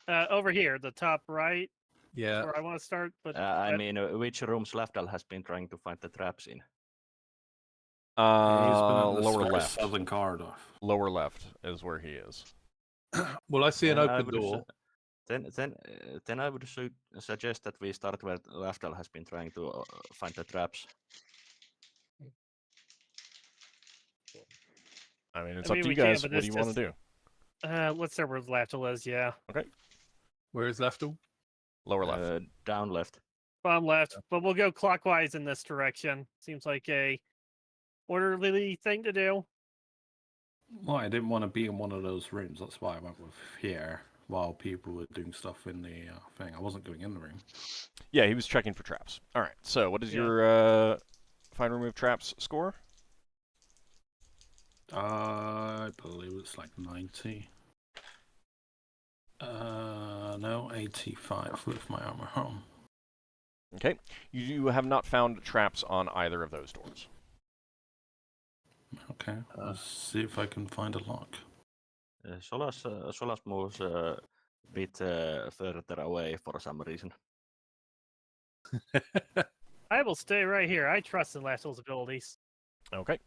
Over here, the top right, Yeah. where I want to start. But I mean, which rooms Lafdul has been trying to find the traps in? He's been at the Lower very left. southern corridor. Lower left is where he is. Well, I see an Then I open would door. Then I would suggest that we start where Lafdul has been trying to find the traps. I mean, it's I up mean, to you we can, guys. but What this do you want to just- do? let's start where Lafdul is. Yeah, Where is Lafdul? Lower left. Down left. bottom left. But we'll go clockwise in this direction. Seems like a orderly thing to do. Well, I didn't want to be in one of those rooms. That's why I went with here while people were doing stuff in the thing. I wasn't going in the room. Yeah, he was checking for traps. All right. So, what is Yeah. your find remove traps score? I believe it's like 90. No, 85 with my armor home. Okay. You have not found traps on either of those doors. Okay, let's see if I can find a lock. Solas moves a bit further away for some reason. I will stay right here. I trust in Lafdul's abilities. Okay.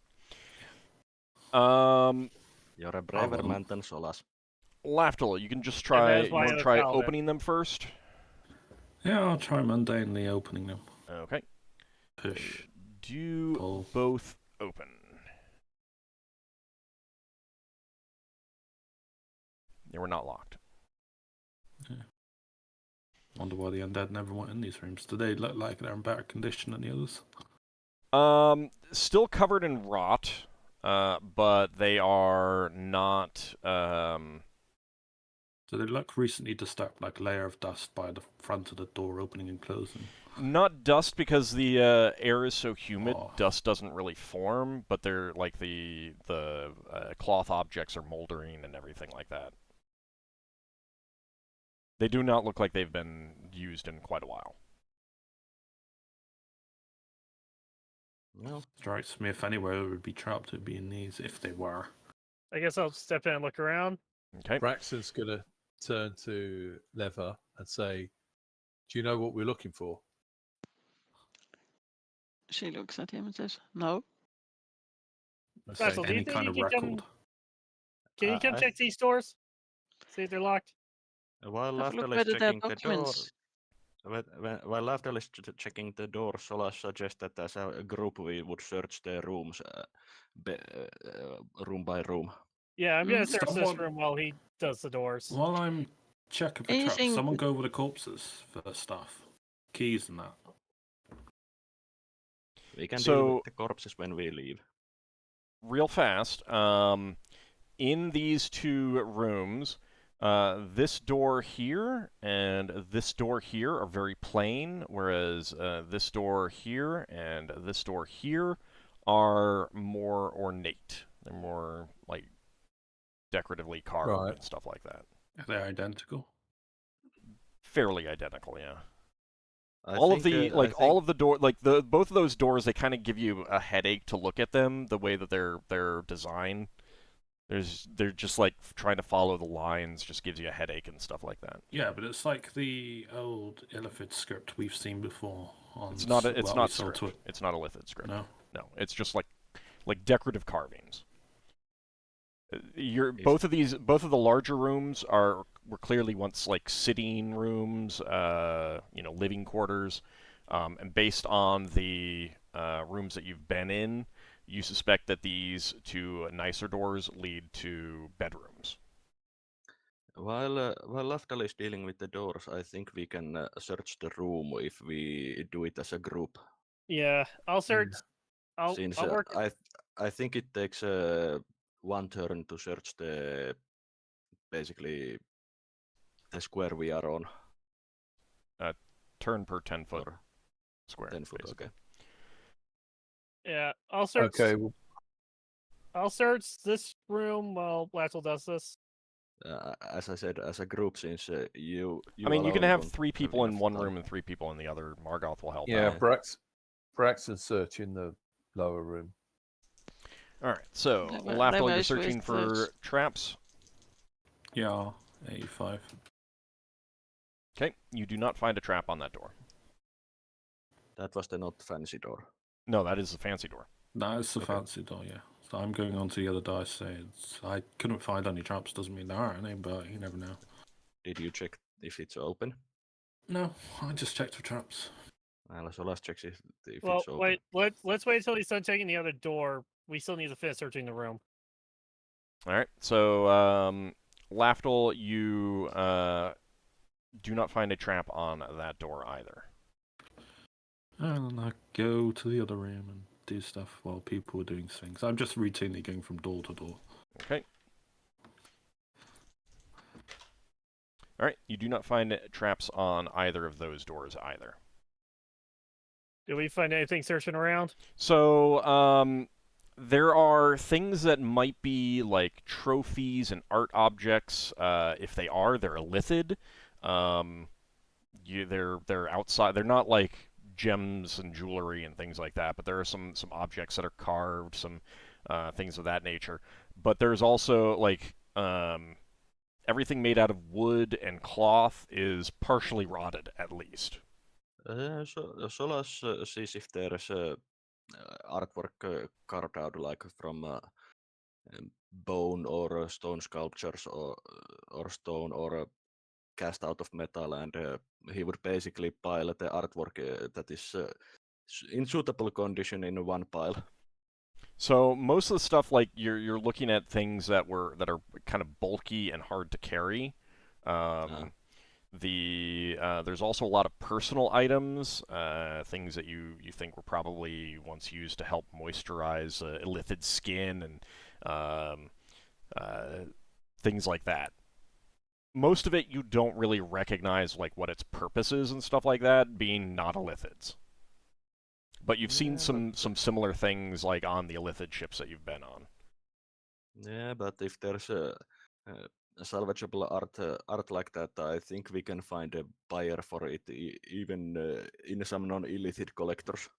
You're a braver man than Solas. Lafdul, you can just And that try. is You why want I to try found it. opening them first? Yeah, I'll try mundanely opening them. Okay. Push. Do Pull. both open. They were not locked. Wonder why the undead never went in these rooms. Do they look like they're in better condition than the others? Still covered in rot, but they are not. Do they look recently disturbed, like a layer of dust by the front of the door opening and closing? Not dust because the air is so humid. Oh. Dust doesn't really form, but they're like the cloth objects are moldering and everything like that. They do not look like they've been used in quite a while. No. Strikes me if anywhere would be trapped, it would be in these, if they were. I guess I'll step in and look around. Okay. Braxton's going to turn to Leva and say, "Do you know what we're looking for?" She looks at him and says, "No." Okay. Braxton, do you Any think kind you of can record. come? Can you come I check these doors? See if they're locked. While Have a look Lafdul is whether there are checking the door, documents. while Lafdul is checking the door, Solas suggests that as a group we would search the rooms, room by room. Yeah, I'm gonna Mhm. search this Someone- room while he does the doors. While I'm checking for traps, Anything- someone go over the corpses for stuff. Keys and that. We can deal So- with the corpses when we leave. Real fast. In these two rooms, this door here and this door here are very plain, whereas this door here and this door here are more ornate. They're more like decoratively carved Right. and stuff like that. Are they identical? Fairly identical, yeah. I all of think, the I all think- of the door both of those doors, they kind of give you a headache to look at them, the way that they're designed. They're just like trying to follow the lines just gives you a headache and stuff like that. Yeah, but it's like the old Illithid script we've seen before. It's not we saw script. to it. It's not a Illithid script. No. No, it's just like decorative carvings. Is- Both of the larger rooms were clearly once like sitting rooms, living quarters, and based on the rooms that you've been in, you suspect that these two nicer doors lead to bedrooms. While Lafdal is dealing with the doors, I think we can search the room if we do it as a group. Yeah, I'll search. I'll Since work. I think it takes one turn to search the basically the square we are on. Turn per 10-foot Or square. 10 foot, basically. okay. Yeah, I'll search. Okay. Well, I'll search this room while Lafdul does this. As I said, as a group, since you I mean, you can alone have won't 3 people in enough one time. room and 3 people in the other. Margoth will help yeah, out. Braxton's searching the lower room. All right, so Lever- Lafdal, you're levers searching with for those- traps. Yeah, 85. Okay, you do not find a trap on that door. That was the not fancy door. No, that is the fancy door. That is the Okay. fancy door, yeah. So I'm going on to the other dice. I couldn't find any traps, doesn't mean there aren't any, but you never know. Did you check if it's open? No, I just checked for traps. So let's check if Well, it's open. wait. Let's wait until he's done checking the other door. We still need to finish searching the room. All right, so Lafdal, you do not find a trap on that door either. And I go to the other room and do stuff while people are doing things. I'm just routinely going from door to door. Okay. All right, you do not find traps on either of those doors either. Did we find anything searching around? So, there are things that might be like trophies and art objects. If they are, they're Illithid. They're outside. They're not like gems and jewelry and things like that. But there are some objects that are carved, some things of that nature. But there's also like everything made out of wood and cloth is partially rotted, at least. Solas sees if there is artwork carved out like from bone or stone sculptures or stone or cast out of metal, and he would basically pile the artwork that is in suitable condition in one pile. So most of the stuff, like you're looking at things that are kind of bulky and hard to carry. There's also a lot of personal items, things that you think were probably once used to help moisturize Illithid skin and things like that. Most of it you don't really recognize like what its purpose is and stuff like that, being not Illithids. But you've seen some similar things like on the Illithid ships that you've been on. Yeah, but if there's a salvageable art like that, I think we can find a buyer for it, even in some non-Illithid collectors.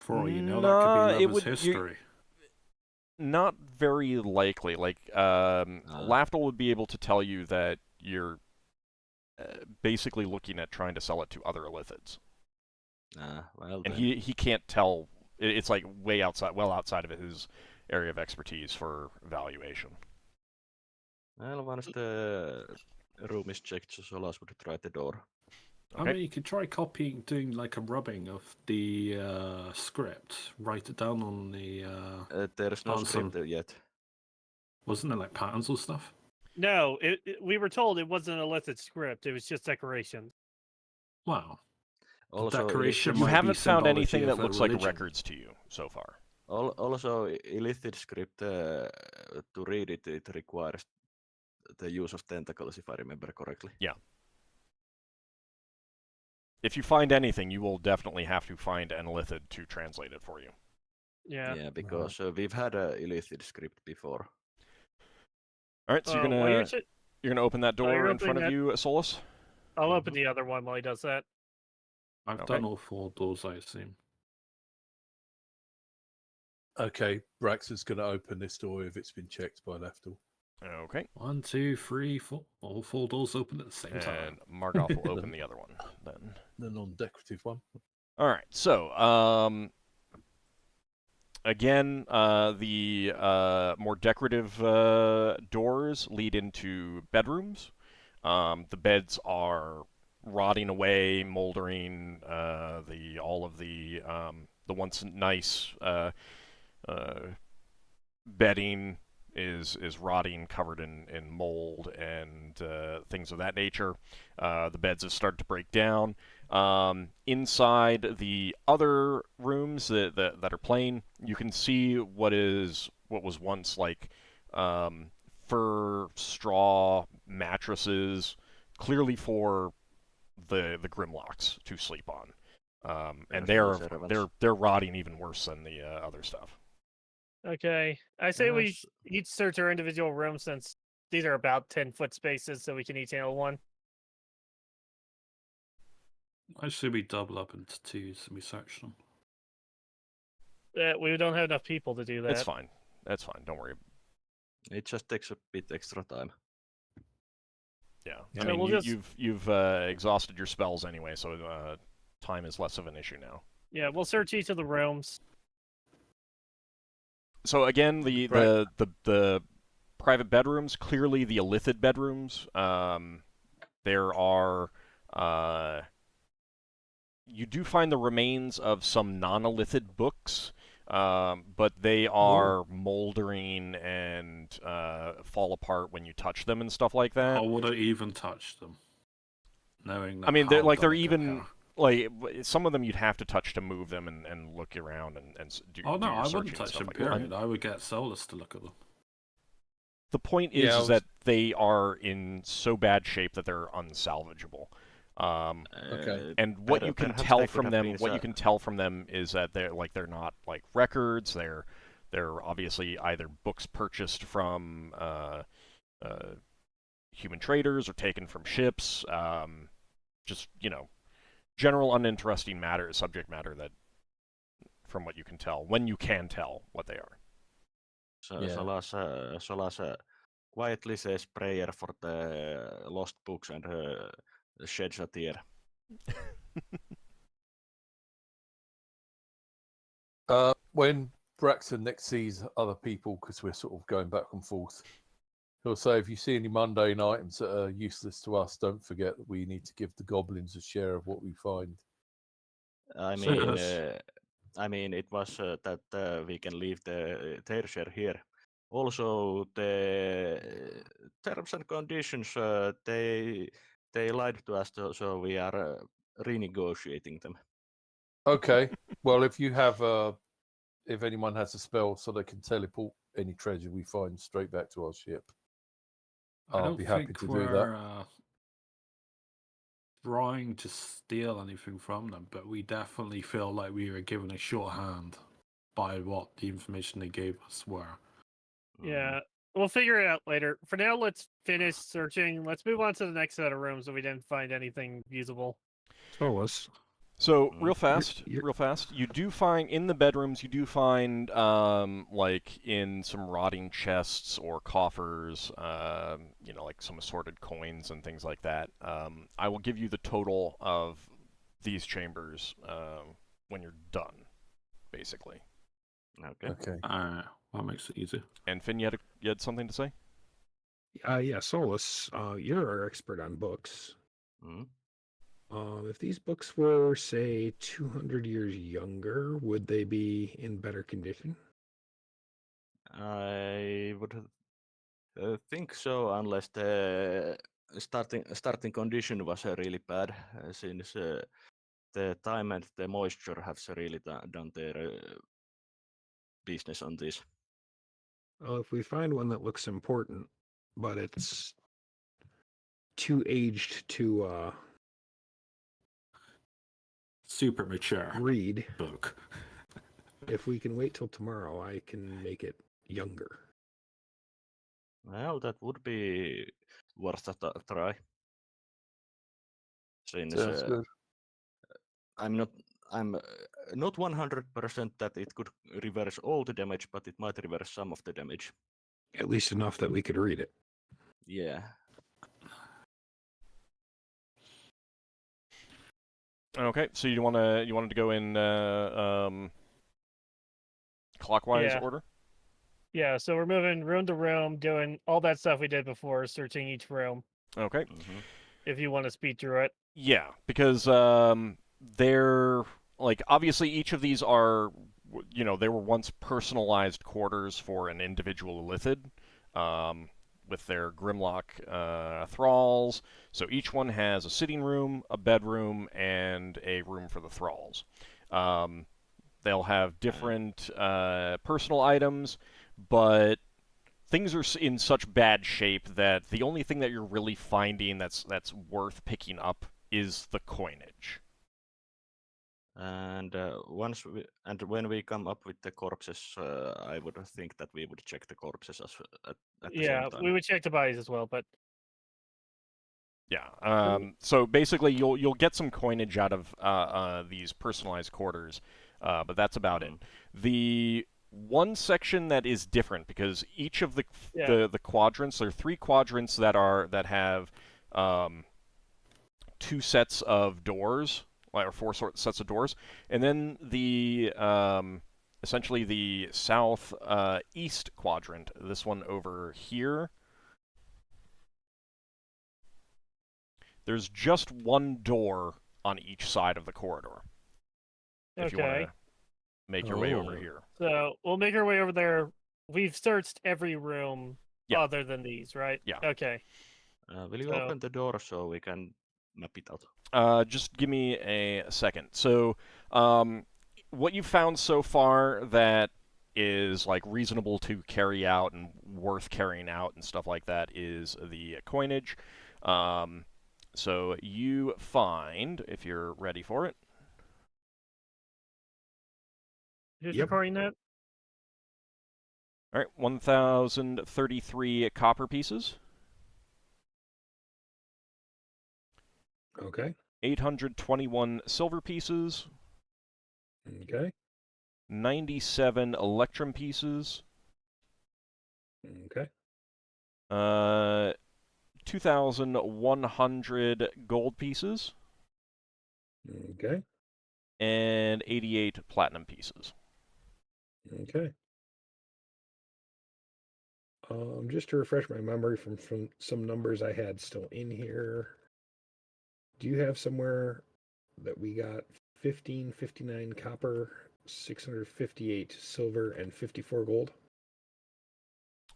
For all you know, that could Nah, be it Leva's would- history. Not very likely. Like, Lafdul would be able to tell you that you're basically looking at trying to sell it to other Illithids. Well, And then. he can't tell. It's like way outside, well outside of his area of expertise for valuation. Well, once the room is checked, Solas would try the door. I Okay. mean, you could try doing like a rubbing of the script, write it down on the. There's no On some- script yet. Wasn't there like patterns or stuff? No, we were told it wasn't a Illithid script. It was just decoration. Wow. Also, decoration Illithid- You might be haven't found symbology anything of that a looks like religion. records to you so far. Also, Illithid script, to read it, it requires the use of tentacles, if I remember correctly. If you find anything, you will definitely have to find an Illithid to translate it for you. Yeah. Yeah, because we've had a Illithid script before. All right, so you're While gonna you're gonna open that door you're in front of opening you, Solas. I'll open the other one while he does that. I've Okay. done all 4 doors, I assume. Okay, Braxon's going to open this door if it's been checked by Lafdul. Okay. 1, 2, 3, 4. All 4 doors open at the same time. And Margoth will open the other one then. The non-decorative one. All right. So, again, the more decorative doors lead into bedrooms. The beds are rotting away, moldering. All of the once nice bedding is rotting, covered in mold and things of that nature. The beds have started to break down. Inside the other rooms that are plain, you can see what was once like fur, straw mattresses, clearly for the Grimlocks to sleep on. And they're rotting even worse than the other stuff. Okay. I say we Yes. each search our individual rooms since these are about 10-foot spaces, so we can each handle one. I say we double up into 2s and we search them. We don't have enough people to do that. That's fine. That's fine. Don't worry. It just takes a bit extra time. Yeah. So I mean, we'll just- you've exhausted your spells anyway, so time is less of an issue now. Yeah, we'll search each of the rooms. So again, the private bedrooms, clearly the Illithid bedrooms. There are you do find the remains of some non-Illithid books, but they are moldering and fall apart when you touch them and stuff like that. How would I even touch them? Knowing that I mean, they're how like they're dark they even are. like some of them you'd have to touch to move them and look around and do. Oh do no, your I searching wouldn't and touch stuff them, like that. period. I would get Solas to look at them. The point Yeah, I is was- that they are in so bad shape that they're unsalvageable. Okay. And what you can perhaps tell they could from have them, been what you can tell from them is that they're not like records. They're obviously either books purchased from human traders or taken from ships. Just general uninteresting subject matter that, from what you can tell, when you can tell what they are. So Yeah. Solas quietly says prayer for the lost books and sheds a tear. When Braxon next sees other people, because we're sort of going back and forth, he'll say, if you see any mundane items that are useless to us, don't forget that we need to give the goblins a share of what we find. I So mean, yes. it was that we can leave their share here. Also, the terms and conditions, they They lied to us, so we are renegotiating them. Okay. Well, if you have if anyone has a spell so they can teleport any treasure we find straight back to our ship, I I'll don't be happy think to do we're that. trying to steal anything from them, but we definitely feel like we were given a shorthand by what the information they gave us were. Yeah, we'll figure it out later. For now, let's finish searching. Let's move on to the next set of rooms if we didn't find anything usable. Solas. So Mm. real fast, you're- real fast. You do find in the bedrooms. You do find like in some rotting chests or coffers, like some assorted coins and things like that. I will give you the total of these chambers when you're done, basically. Okay. Okay. That makes it easy. And Finn, you had something to say? Yeah, Solas, you're our expert on books. Mm. If these books were, say, 200 years younger, would they be in better condition? I would think so, unless the starting condition was really bad, since the time and the moisture have really done their business on this. Well, if we find one that looks important, but it's too aged to Super mature read, book. if we can wait till tomorrow, I can make it younger. Well, that would be worth a try. Since Sounds good. I'm not 100% that it could reverse all the damage, but it might reverse some of the damage. At least enough that we could read it. Yeah. Okay, so you wanted to go in clockwise Yeah. order? Yeah, so we're moving room to room, doing all that stuff we did before, searching each room. Okay. Mm-hmm. If you want to speed through it. Yeah, because they're like obviously each of these are they were once personalized quarters for an individual Illithid, with their Grimlock thralls. So each one has a sitting room, a bedroom, and a room for the thralls. They'll have different personal items, but things are in such bad shape that the only thing that you're really finding that's worth picking up is the coinage. And when we come up with the corpses, I would think that we would check the corpses at the same time. We would check the bodies as well, but Yeah. So basically, you'll get some coinage out of these personalized quarters, but that's about it. The one section that is different because each of the quadrants, there are 3 quadrants that have 2 sets of doors, or 4 sets of doors, and then the essentially the south east quadrant, this one over here. There's just 1 door on each side of the corridor. If you want to make your way over here. So we'll make our way over there. We've searched every room other than these, right? Yeah. Okay. Will you open the door so we can map it out? Just give me a second. So, what you've found so far that is like reasonable to carry out and worth carrying out and stuff like that is the coinage. So you find, if you're ready for it. Who's recording that? All right, 1,033 copper pieces. Okay. 821 silver pieces. Okay. 97 electrum pieces. Okay. 2,100 gold pieces. Okay. And 88 platinum pieces. Okay. Just to refresh my memory from some numbers I had still in here. Do you have somewhere that we got 1559 copper, 658 silver, and 54 gold?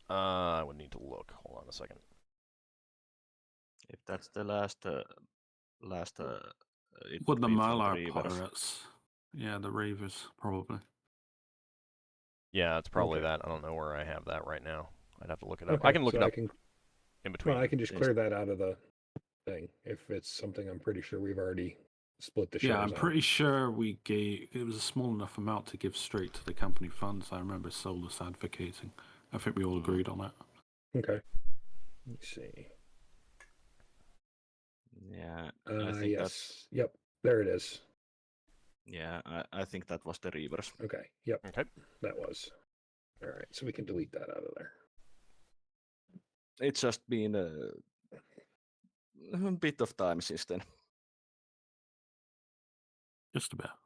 I would need to look. Hold on a second. If that's the last, it With would the be from the Malar Reavers. pirates. Yeah, the Reavers, probably. Yeah, it's probably Okay. that. I don't know where I have that right now. I'd have to look it up. Okay, I can look so it I up can, in between. well, I can just Yes. clear that out of the thing if it's something I'm pretty sure we've already split the shares Yeah, I'm on. pretty sure we gave. It was a small enough amount to give straight to the company funds. I remember Solas advocating. I think we all agreed on it. Okay. Let me see. Yeah, I think that's. Yes. Yep. There it is. Yeah, I think that was the Reavers. Okay. Yep. Okay. That was. All right. So we can delete that out of there. It's just been a bit of time since then. Just about.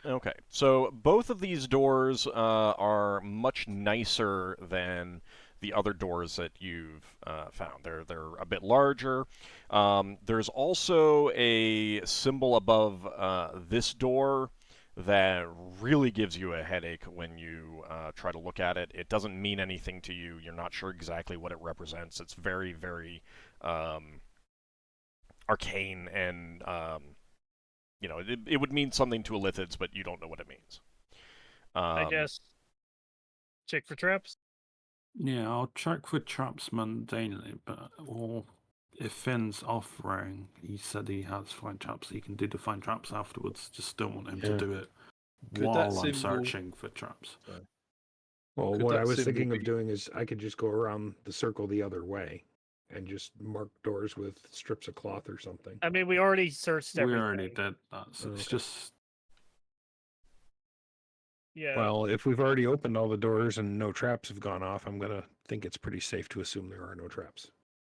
Okay, so both of these doors are much nicer than the other doors that you've found. They're a bit larger. There's also a symbol above this door that really gives you a headache when you try to look at it. It doesn't mean anything to you. You're not sure exactly what it represents. It's very, very arcane and you know, it would mean something to Illithids, but you don't know what it means. I guess check for traps. Yeah, I'll check for traps mundanely, but if Finn's offering, he said he has find traps, he can do the find traps afterwards. Just don't want him to Yeah. do it Could that while I'm symbol- searching for traps. Well, Could what that I was symbol thinking of be- doing is I could just go around the circle the other way and just mark doors with strips of cloth or something. I mean, we already searched We everything. already did that, so it's Okay. just Yeah. Well, if we've already opened all the doors and no traps have gone off, I'm gonna think it's pretty safe to assume there are no traps.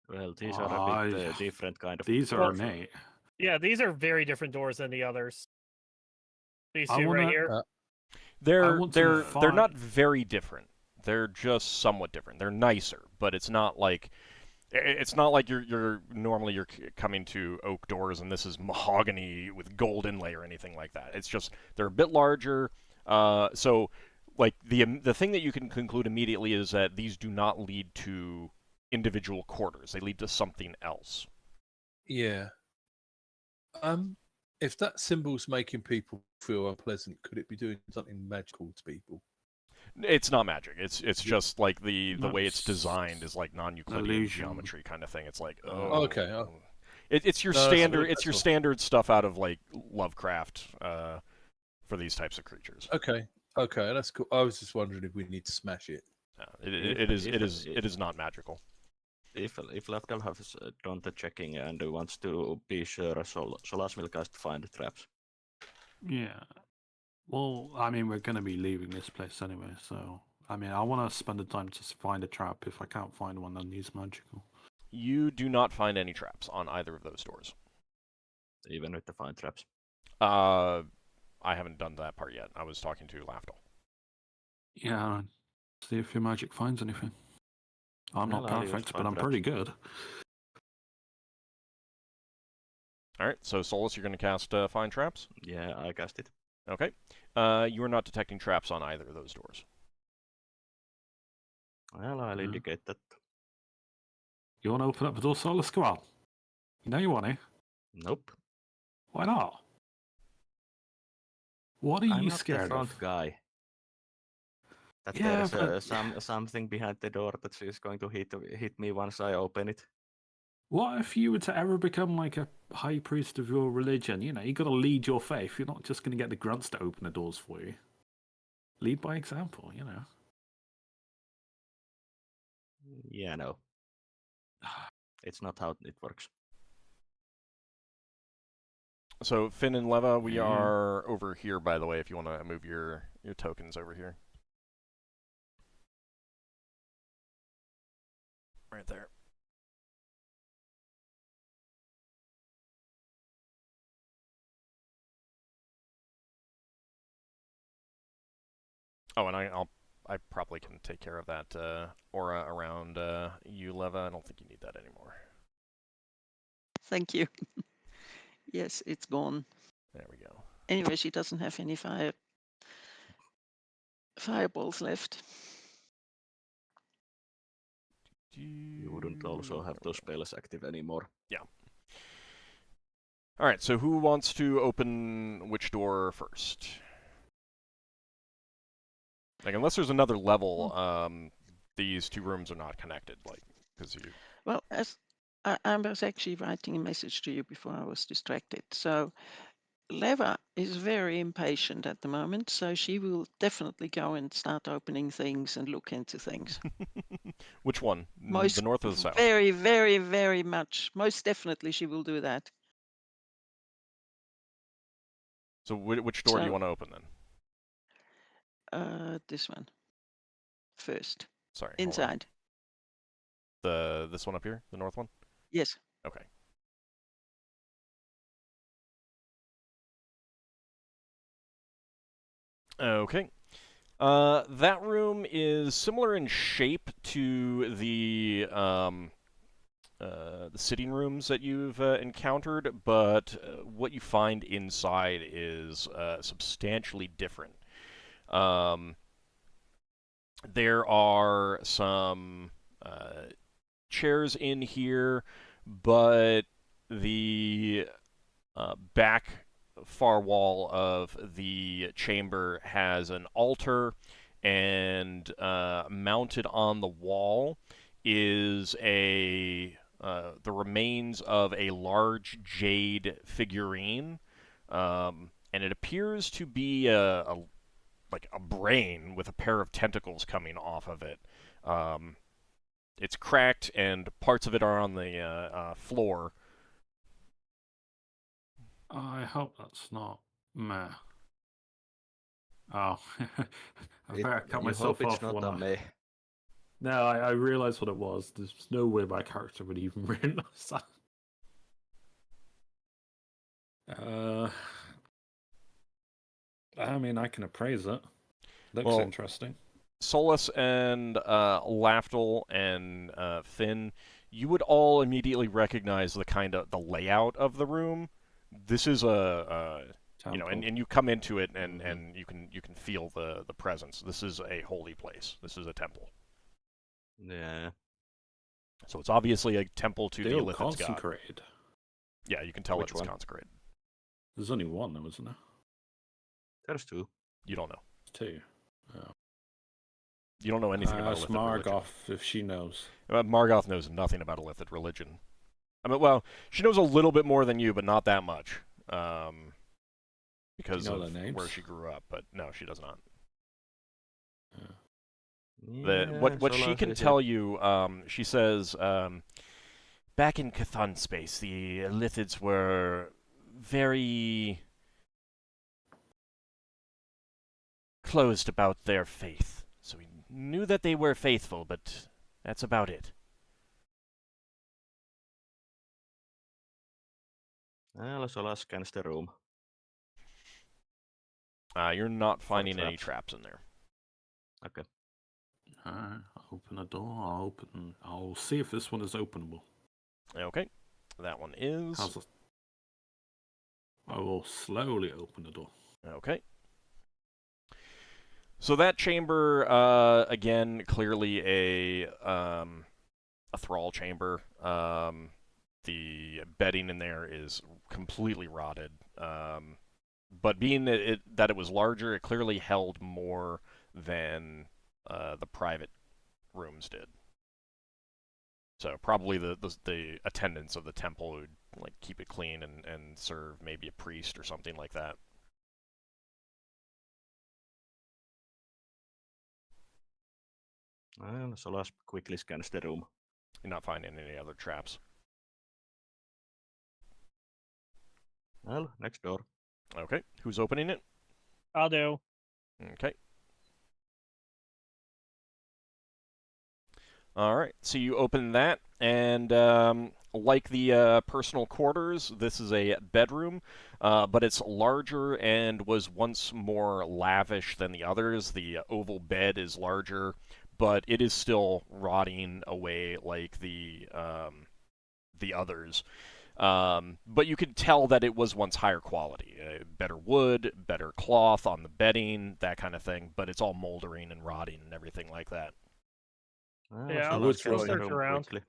Well, these are a bit different kind of. these are Well, ornate. Yeah, these are very different doors than the others. These I two right wanna- here. They're want to they're not find- very different. They're just somewhat different. They're nicer, but it's not like you're normally coming to oak doors and this is mahogany with gold inlay or anything like that. It's just they're a bit larger. So like the thing that you can conclude immediately is that these do not lead to individual quarters. They lead to something else. Yeah. If that symbol's making people feel unpleasant, could it be doing something magical to people? It's not magic. It's just like the No, way it's it's designed is like non-Euclidean illusion. geometry kind of thing. It's like Okay. It's your No, that's standard. good, It's your that's all. standard stuff out of like Lovecraft for these types of creatures. Okay, that's cool. I was just wondering if we need to smash it. It is not magical. If Lafdul has done the checking and wants to be sure, Solas will cast find traps. Yeah. Well, I mean, we're going to be leaving this place anyway, so I mean, I want to spend the time to find a trap. If I can't find one, then use magical. You do not find any traps on either of those doors. Even with the find traps. I haven't done that part yet. I was talking to Lafdul. Yeah. See if your magic finds anything. I'm not Well, I'll use perfect, but find I'm traps. pretty good. All right, so Solas, you're going to cast Find Traps? Yeah, I cast it. Okay. You are not detecting traps on either of those doors. Well, I'll indicate that. You want to open up the door, Solas? Come on. You know you want to. Nope. Why not? What are I'm you not the scared front of? guy. That Yeah, there's but something behind the door that is going to hit me once I open it. what if you were to ever become like a high priest of your religion? You know, you got to lead your faith. You're not just going to get the grunts to open the doors for you. Lead by example, you know. Yeah, no. It's not how it works. So Finn and Leva, we Yeah. are over here, by the way, if you want to move your tokens over here. Right there. Oh, and I probably can take care of that aura around you, Leva. I don't think you need that anymore. Thank you. Yes, it's gone. There we go. Anyway, she doesn't have any fireballs left. You wouldn't also have those spells active anymore. All right, so who wants to open which door first? Like, unless there's another level, these two rooms are not connected. Like, because you. Well, as I was actually writing a message to you before I was distracted. So Leva is very impatient at the moment, so she will definitely go and start opening things and look into things. Which one? Most The north or the south? very, very, very much. Most definitely, she will do that. So which door do you So- want to open then? This one first. Sorry. hold on. Inside. This one up here, the north one. Yes. Okay. Okay. That room is similar in shape to the sitting rooms that you've encountered, but what you find inside is substantially different. There are some chairs in here, but the back far wall of the chamber has an altar, and mounted on the wall is the remains of a large jade figurine, and it appears to be like a brain with a pair of tentacles coming off of it. It's cracked, and parts of it are on the floor. I hope that's not meh. Oh, I better cut You myself hope it's off not when a I... meh. No, I realised what it was. There's no way my character would even realise that. I mean, I can appraise it. Looks Well, interesting. Solas and Lafdul and Finn, you would all immediately recognize the layout of the room. This is and you come into it and you can feel the presence. This is a holy place. This is a temple. Yeah. So it's obviously a temple to the Still Illithid's god. consecrated. Yeah, you can tell Which it's one? consecrated. There's only one, though, isn't there? There's two. You don't know. Two. Oh. You don't know anything about Ask Illithid religion. Margoth if she knows. Margoth knows nothing about Illithid religion. I mean, well, she knows a little bit more than you, but not that much. Because know of their names? where she grew up, but no, she does not. Yeah, What she Solas can is tell you, she says, back in Cthulhu space, the Illithids were very closed about their faith. So we knew that they were faithful, but that's about it. Solas scans the room. You're not finding any traps. traps in there. Alright, I'll open a door. I'll see if this one is openable. Okay, that one is. How's it? I will slowly open the door. Okay. So that chamber, again, clearly a thrall chamber. The bedding in there is completely rotted. But being that it was larger, it clearly held more than the private rooms did. So probably the attendants of the temple would like keep it clean and serve maybe a priest or something like that. Solas quickly scans the room. You're not finding any other traps. Well, next door. Okay, who's opening it? I'll do. Okay. All right, so you open that, and like the personal quarters, this is a bedroom, but it's larger and was once more lavish than the others. The oval bed is larger, but it is still rotting away like the others. But you could tell that it was once higher quality. Better wood, better cloth on the bedding, that kind of thing, but it's all moldering and rotting and everything like that. Yeah, Solas would scans try. the search room around. quickly.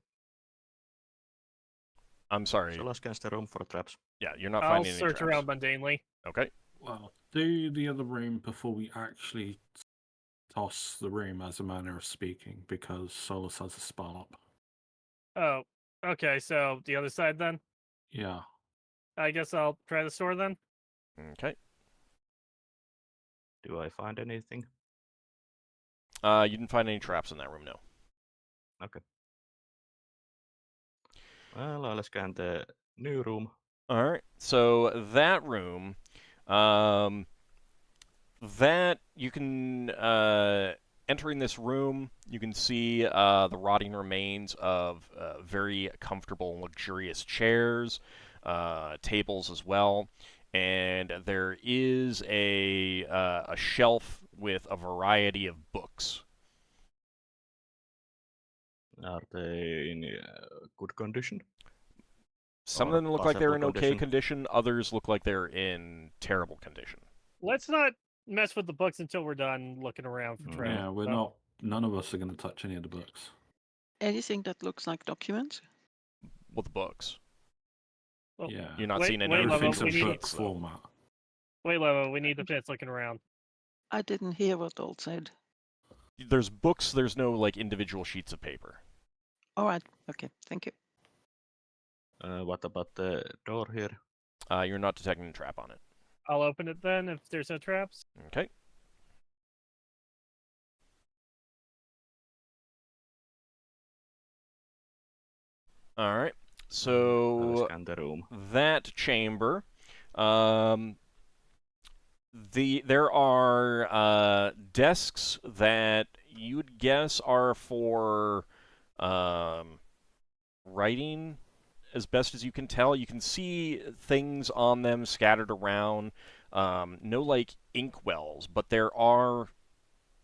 I'm sorry. Solas scans the room for traps. Yeah, you're not I'll finding any search traps. around mundanely. Okay. Well, do the other room before we actually toss the room, as a manner of speaking, because Solus has a spell up. Oh, okay. So the other side then. Yeah. I guess I'll try the store then. Okay. Do I find anything? You didn't find any traps in that room, no. Okay. Well, I'll scan the new room. All right. So that room, that you can entering this room, you can see the rotting remains of very comfortable and luxurious chairs, tables as well, and there is a shelf with a variety of books. Are they in good condition? Some of Or them look like they're in passable okay condition. Others look like they're in terrible condition. Let's not mess with the books until we're done looking around for traps. Yeah, we're not. None of us are going to touch any of the books. Anything that looks like documents? Well, the books. Well, Yeah. You're not wait, seeing any wait, Levo, Everything's we in need- book format. Wait, Levo, we need to finish looking around. I didn't hear what Old said. There's books. There's no like individual sheets of paper. All right. Okay. Thank you. What about the door here? You're not detecting a trap on it. I'll open it then if there's no traps. Okay. All right. I'll So scan the room. that chamber, there are desks that you'd guess are for writing, as best as you can tell. You can see things on them scattered around. No like inkwells, but there are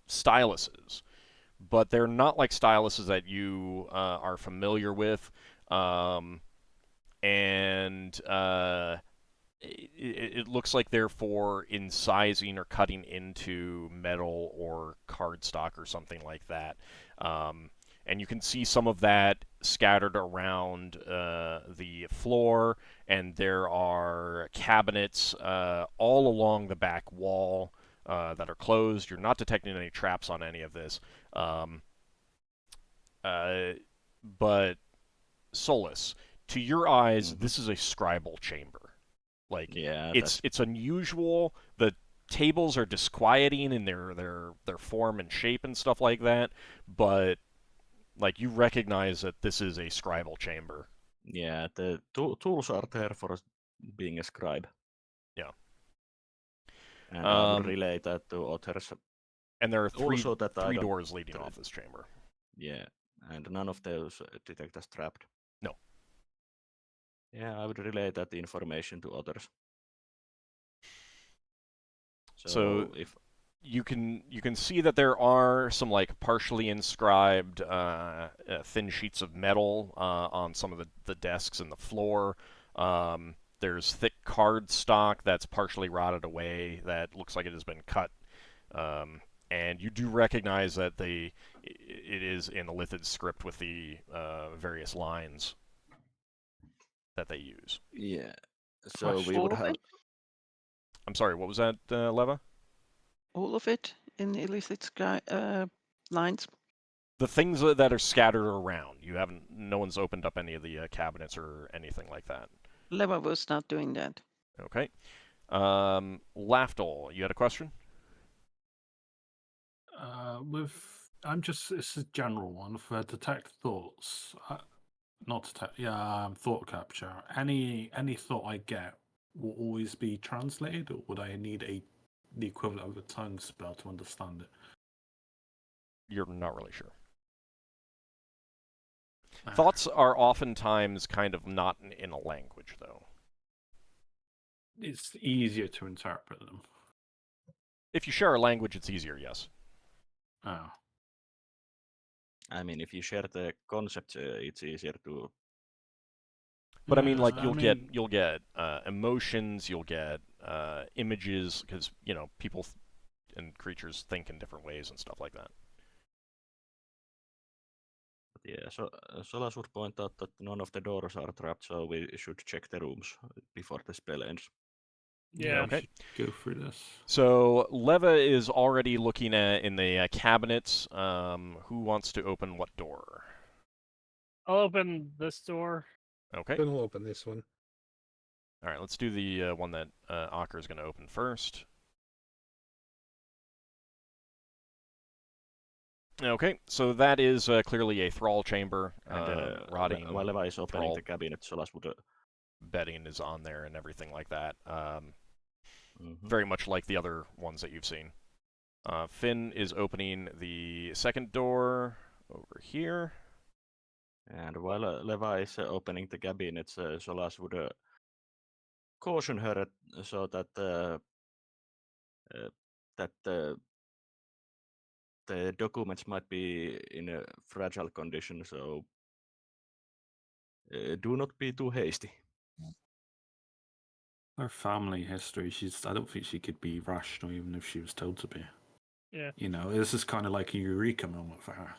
styluses. But they're not like styluses that you are familiar with. And it looks like they're for incising or cutting into metal or cardstock or something like that. And you can see some of that scattered around the floor, and there are cabinets all along the back wall that are closed. You're not detecting any traps on any of this. But Solas, to your eyes, this is a scribal chamber. Like, Yeah, it's unusual. The tables are disquieting in their form and shape and stuff like that, but like you recognize that this is a scribal chamber. yeah. The tools are there for being a scribe. Yeah. And I would relay that to others. And there are three Also that I don't- doors leading three- off this chamber. Yeah, and none of those detect as trapped. No. Yeah, I would relay that information to others. So if you can see that there are some like partially inscribed thin sheets of metal on some of the desks and the floor. There's thick cardstock that's partially rotted away that looks like it has been cut. And you do recognize that it is in Illithid script with the various lines that they use. yeah, so we All would of have. it? I'm sorry, what was that, Leva? All of it in the illicit lines? The things that are scattered around. No one's opened up any of the cabinets or anything like that. Leva was not doing that. Okay. Lafdul, you had a question? It's a general one for detect thoughts. Not detect, yeah, thought capture. Any thought I get will always be translated, or would I need the equivalent of a tongue spell to understand it? You're not really sure. Ah, Thoughts are oftentimes kind of not in a language, though. It's easier to interpret them. If you share a language, it's easier, yes. Oh. I mean, if you share the concept, it's easier to. But I mean, Yeah, like you'll get emotions, you'll get images, because people and creatures think in different ways and stuff like that. Yeah, so Solas would point out that none of the doors are trapped, so we should check the rooms before the spell ends. Yeah. Okay. Go through this. So Leva is already looking at in the cabinets. Who wants to open what door? I'll open this door. Okay. Then we'll open this one. All right. Let's do the one that Ockar is going to open first. Okay. So that is clearly a thrall chamber. And Rotting while Eva is opening thrall the cabinet, Solas would. bedding is on there and everything like that. Mhm. Very much like the other ones that you've seen. Finn is opening the second door over here. And while Leva is opening the cabinets, Solas would caution her so that the documents might be in a fragile condition, so do not be too hasty. Her family history, I don't think she could be rational even if she was told to be. Yeah. You know, this is kind of like a eureka moment for her.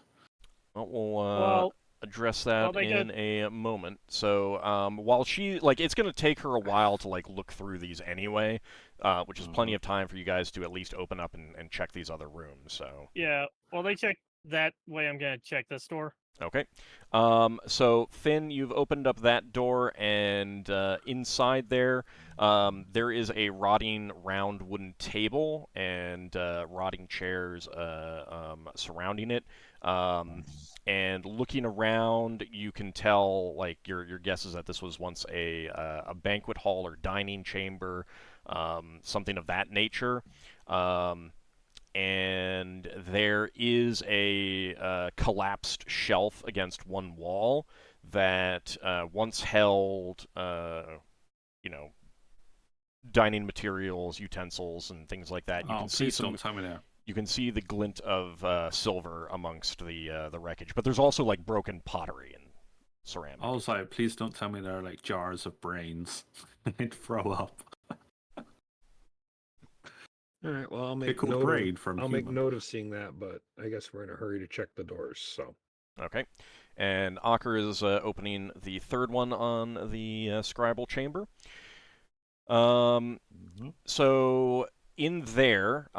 Well, we'll Well, address that they in a moment. So while she, it's going to take her a while to, look through these anyway, which is plenty of time for you guys to at least open up and check these other rooms, so... yeah. Well, they check that way. I'm going to check this door. Okay. So, Finn, you've opened up that door, and inside there, there is a rotting round wooden table and rotting chairs surrounding it. And looking around, you can tell, your guess is that this was once a banquet hall or dining chamber, something of that nature. And there is a collapsed shelf against one wall that once held, dining materials, utensils, and things like that. You can see don't tell me that. You can see the glint of silver amongst the wreckage, but there's also broken pottery and ceramic. I was like, please don't tell me they're like jars of brains. They'd throw up. All right. Well, I'll make Pickled note. brain from I'll make human. note of seeing that, but I guess we're in a hurry to check the doors. So. Okay. And Ockar is opening the third one on the scribal chamber. So in there,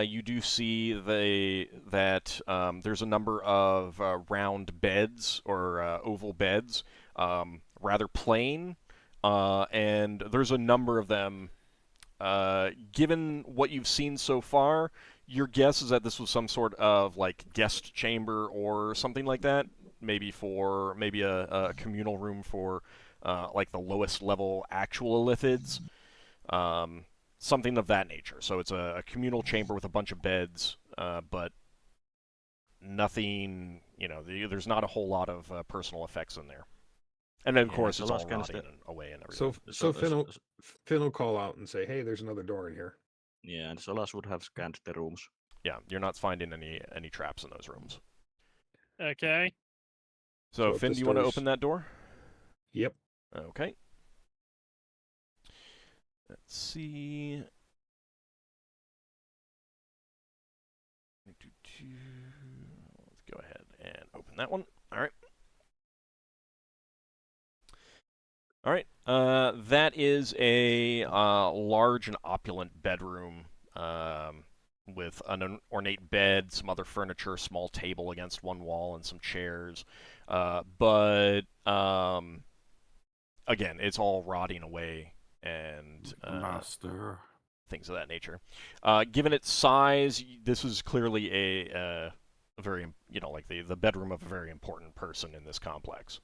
you do see that there's a number of round beds or oval beds, rather plain, and there's a number of them. Given what you've seen so far, your guess is that this was some sort of guest chamber or something like that. Maybe a communal room for the lowest level actual Illithids. Something of that nature. So it's a communal chamber with a bunch of beds, but nothing, there's not a whole lot of personal effects in there. And then, of course, it's all rotting away and everything. So Finn will call out and say, "Hey, there's another door in here." Yeah, and Solas would have scanned the rooms. Yeah, you're not finding any traps in those rooms. Okay. So Finn, do you want to open that door? Yep. Okay. Let's see. Let's go ahead and open that one. All right. All right. That is a large and opulent bedroom with an ornate bed, some other furniture, small table against one wall, and some chairs. But again, it's all rotting away and Master. things of that nature. Given its size, this is clearly a very, the bedroom of a very important person in this complex.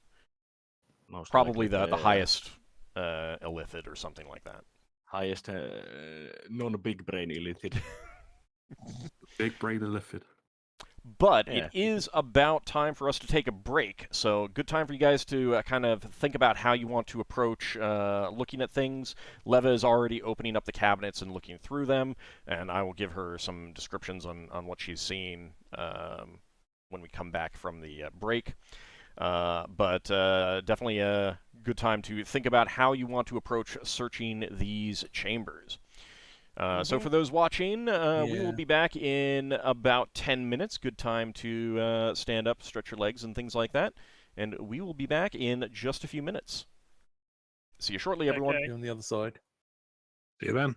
Most Probably likely the highest Illithid or something like that. Highest non-big brain Illithid. Big brain Illithid. But Yeah. it is about time for us to take a break. So good time for you guys to kind of think about how you want to approach looking at things. Leva is already opening up the cabinets and looking through them, and I will give her some descriptions on what she's seen when we come back from the break. But definitely a good time to think about how you want to approach searching these chambers. So for those watching, we Yeah. will be back in about 10 minutes. Good time to stand up, stretch your legs, and things like that. And we will be back in just a few minutes. See you shortly, everyone. Okay. Be on the other side. See you then.